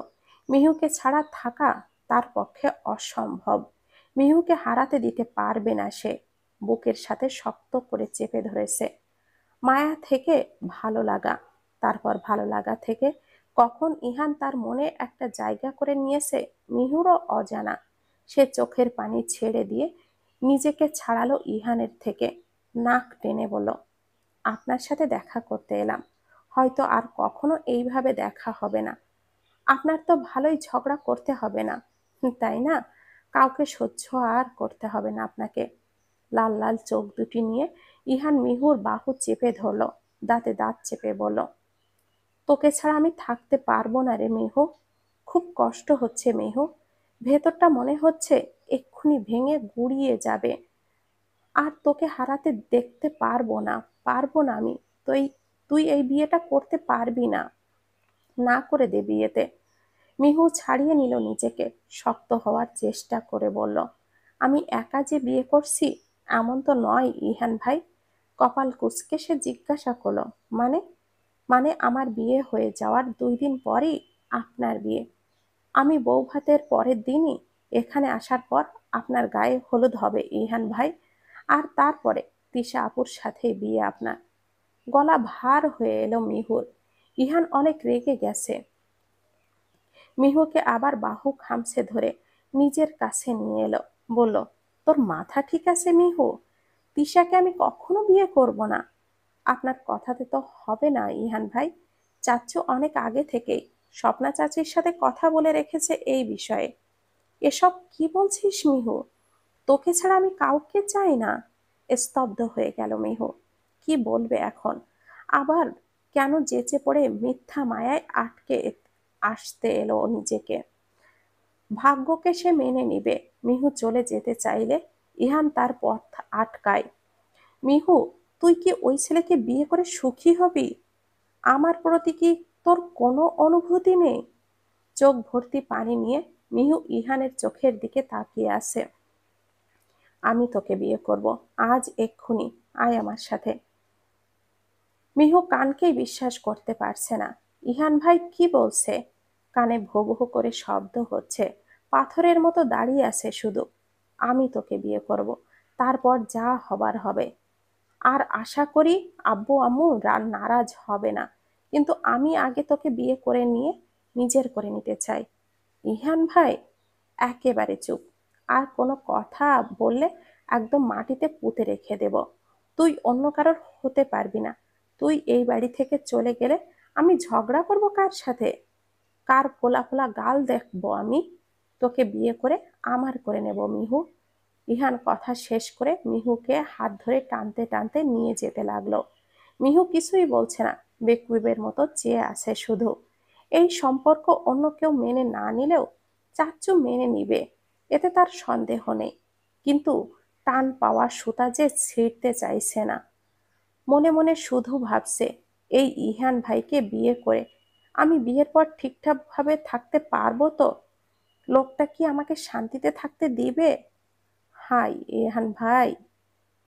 মিহুকে ছাড়া থাকা তার পক্ষে অসম্ভব। মিহুকে হারাতে দিতে পারবে না সে। বুকের সাথে শক্ত করে চেপে ধরেছে। মায়া থেকে ভালো লাগা, তারপর ভালো লাগা থেকে কখন ইহান তার মনে একটা জায়গা করে নিয়েছে মিহুরও অজানা। সে চোখের পানি ছেড়ে দিয়ে নিজেকে ছাড়ালো ইহানের থেকে। নাক টেনে বলল, আপনার সাথে দেখা করতে এলাম। হয়তো আর কখনো এইভাবে দেখা হবে না। আপনার তো ভালোই ঝগড়া করতে হবে না, তাই না? কাউকে সহ্য আর করতে হবে না আপনাকে। লাল লাল চোখ দুটি নিয়ে ইহান মিহুর বাহু চেপে ধরল। দাঁতে দাঁত চেপে বলল, তোকে ছাড়া আমি থাকতে পারবো না রে মিহু। খুব কষ্ট হচ্ছে মিহু। ভেতরটা মনে হচ্ছে এক্ষুনি ভেঙে গুড়িয়ে যাবে। আর তোকে হারাতে দেখতে পারবো না, পারবো না আমি। তুই তুই এই বিয়েটা করতে পারবি না। না করে দে বিয়েতে। মিহু ছাড়িয়ে নিল নিজেকে। শক্ত হওয়ার চেষ্টা করে বলল, আমি একা যে বিয়ে করছি এমন তো নয় ইহান ভাই। কপাল কুঁচকে সে জিজ্ঞাসা করলো, মানে? মানে আমার বিয়ে হয়ে যাওয়ার 2 দিন পরই আপনার বিয়ে। আমি বউ ভাতের পরের দিনই এখানে আসার পর আপনার গায়ে হলুদ হবে ইহান ভাই। আর তারপরে তিশা আপুর সাথে বিয়ে আপনার। গলা ভার হয়ে এলো মিহুর। ইহান অনেক রেগে গেছে। মিহুকে আবার বাহু খামছে ধরে নিজের কাছে নিয়ে এলো। বলল, তোর মাথা ঠিক আছে মিহু? তিশাকে আমি কখনো বিয়ে করব না। আপনার কথাতে তো হবে না ইহান ভাই। চাচ্চু অনেক আগে থেকেই স্বপ্না চাচির সাথে কথা বলে রেখেছে এই বিষয়ে। এসব কি বলছিস মিহু? তোকে ছাড়া আমি কাউকে চাই না। স্তব্ধ হয়ে গেল মিহু। কি বলবে এখন? আবার কেন যেচে পড়ে মিথ্যা মায়ায় আটকে আসতে এলো নিজেকে। ভাগ্যকে সে মেনে নিবে। মিহু চলে যেতে চাইলে ইহান তার পথ আটকায়। মিহু, তুই কি ওই ছেলেকে বিয়ে করে সুখী হবি? আমার প্রতি কি তোর কোনো অনুভূতি নেই? চোখ ভর্তি পানি নিয়ে মিহু ইহানের চোখের দিকে তাকিয়ে আছে। আমি তোকে বিয়ে করব, আজ এক্ষুনি, আয় আমার সাথে। মিহু কানকেই বিশ্বাস করতে পারছে না। ইহান ভাই কি বলছে? কানে ভো ভো করে শব্দ হচ্ছে। পাথরের মতো দাঁড়িয়ে আছে শুধু। আমি তোকে বিয়ে করব, তারপর যা হবার হবে। আর আশা করি আব্বু আম্মু নারাজ হবে না, কিন্তু আমি আগে তোকে বিয়ে করে নিয়ে নিজের করে নিতে চাই। ইহান ভাই একেবারে চুপ। আর কোনো কথা বললে একদম মাটিতে পুঁতে রেখে দেব। তুই অন্য কারোর হতে পারবি না। তুই এই বাড়ি থেকে চলে গেলে আমি ঝগড়া করব কার সাথে? কার ফোলা ফোলা গাল দেখবো আমি? তোকে বিয়ে করে আমার করে নেব মিহু। ইহান কথা শেষ করে মিহুকে হাত ধরে টানতে টানতে নিয়ে যেতে লাগলো। মিহু কিছুই বলছে না, বেকুবের মতো চেয়ে আছে শুধু। এই সম্পর্ক অন্য কেউ মেনে না নিলেও চাচ্চু মেনে নিবে, এতে তার সন্দেহ নেই। কিন্তু টান পাওয়া সুতা যে ছিঁড়তে চাইছে না। মনে মনে শুধু ভাবছে, এই ইহান ভাইকে বিয়ে করে আমি বিয়ের পর ঠিকঠাক ভাবে থাকতে পারবো তো? লোকটা কি আমাকে শান্তিতে থাকতে দিবে? হাই ইহান ভাই,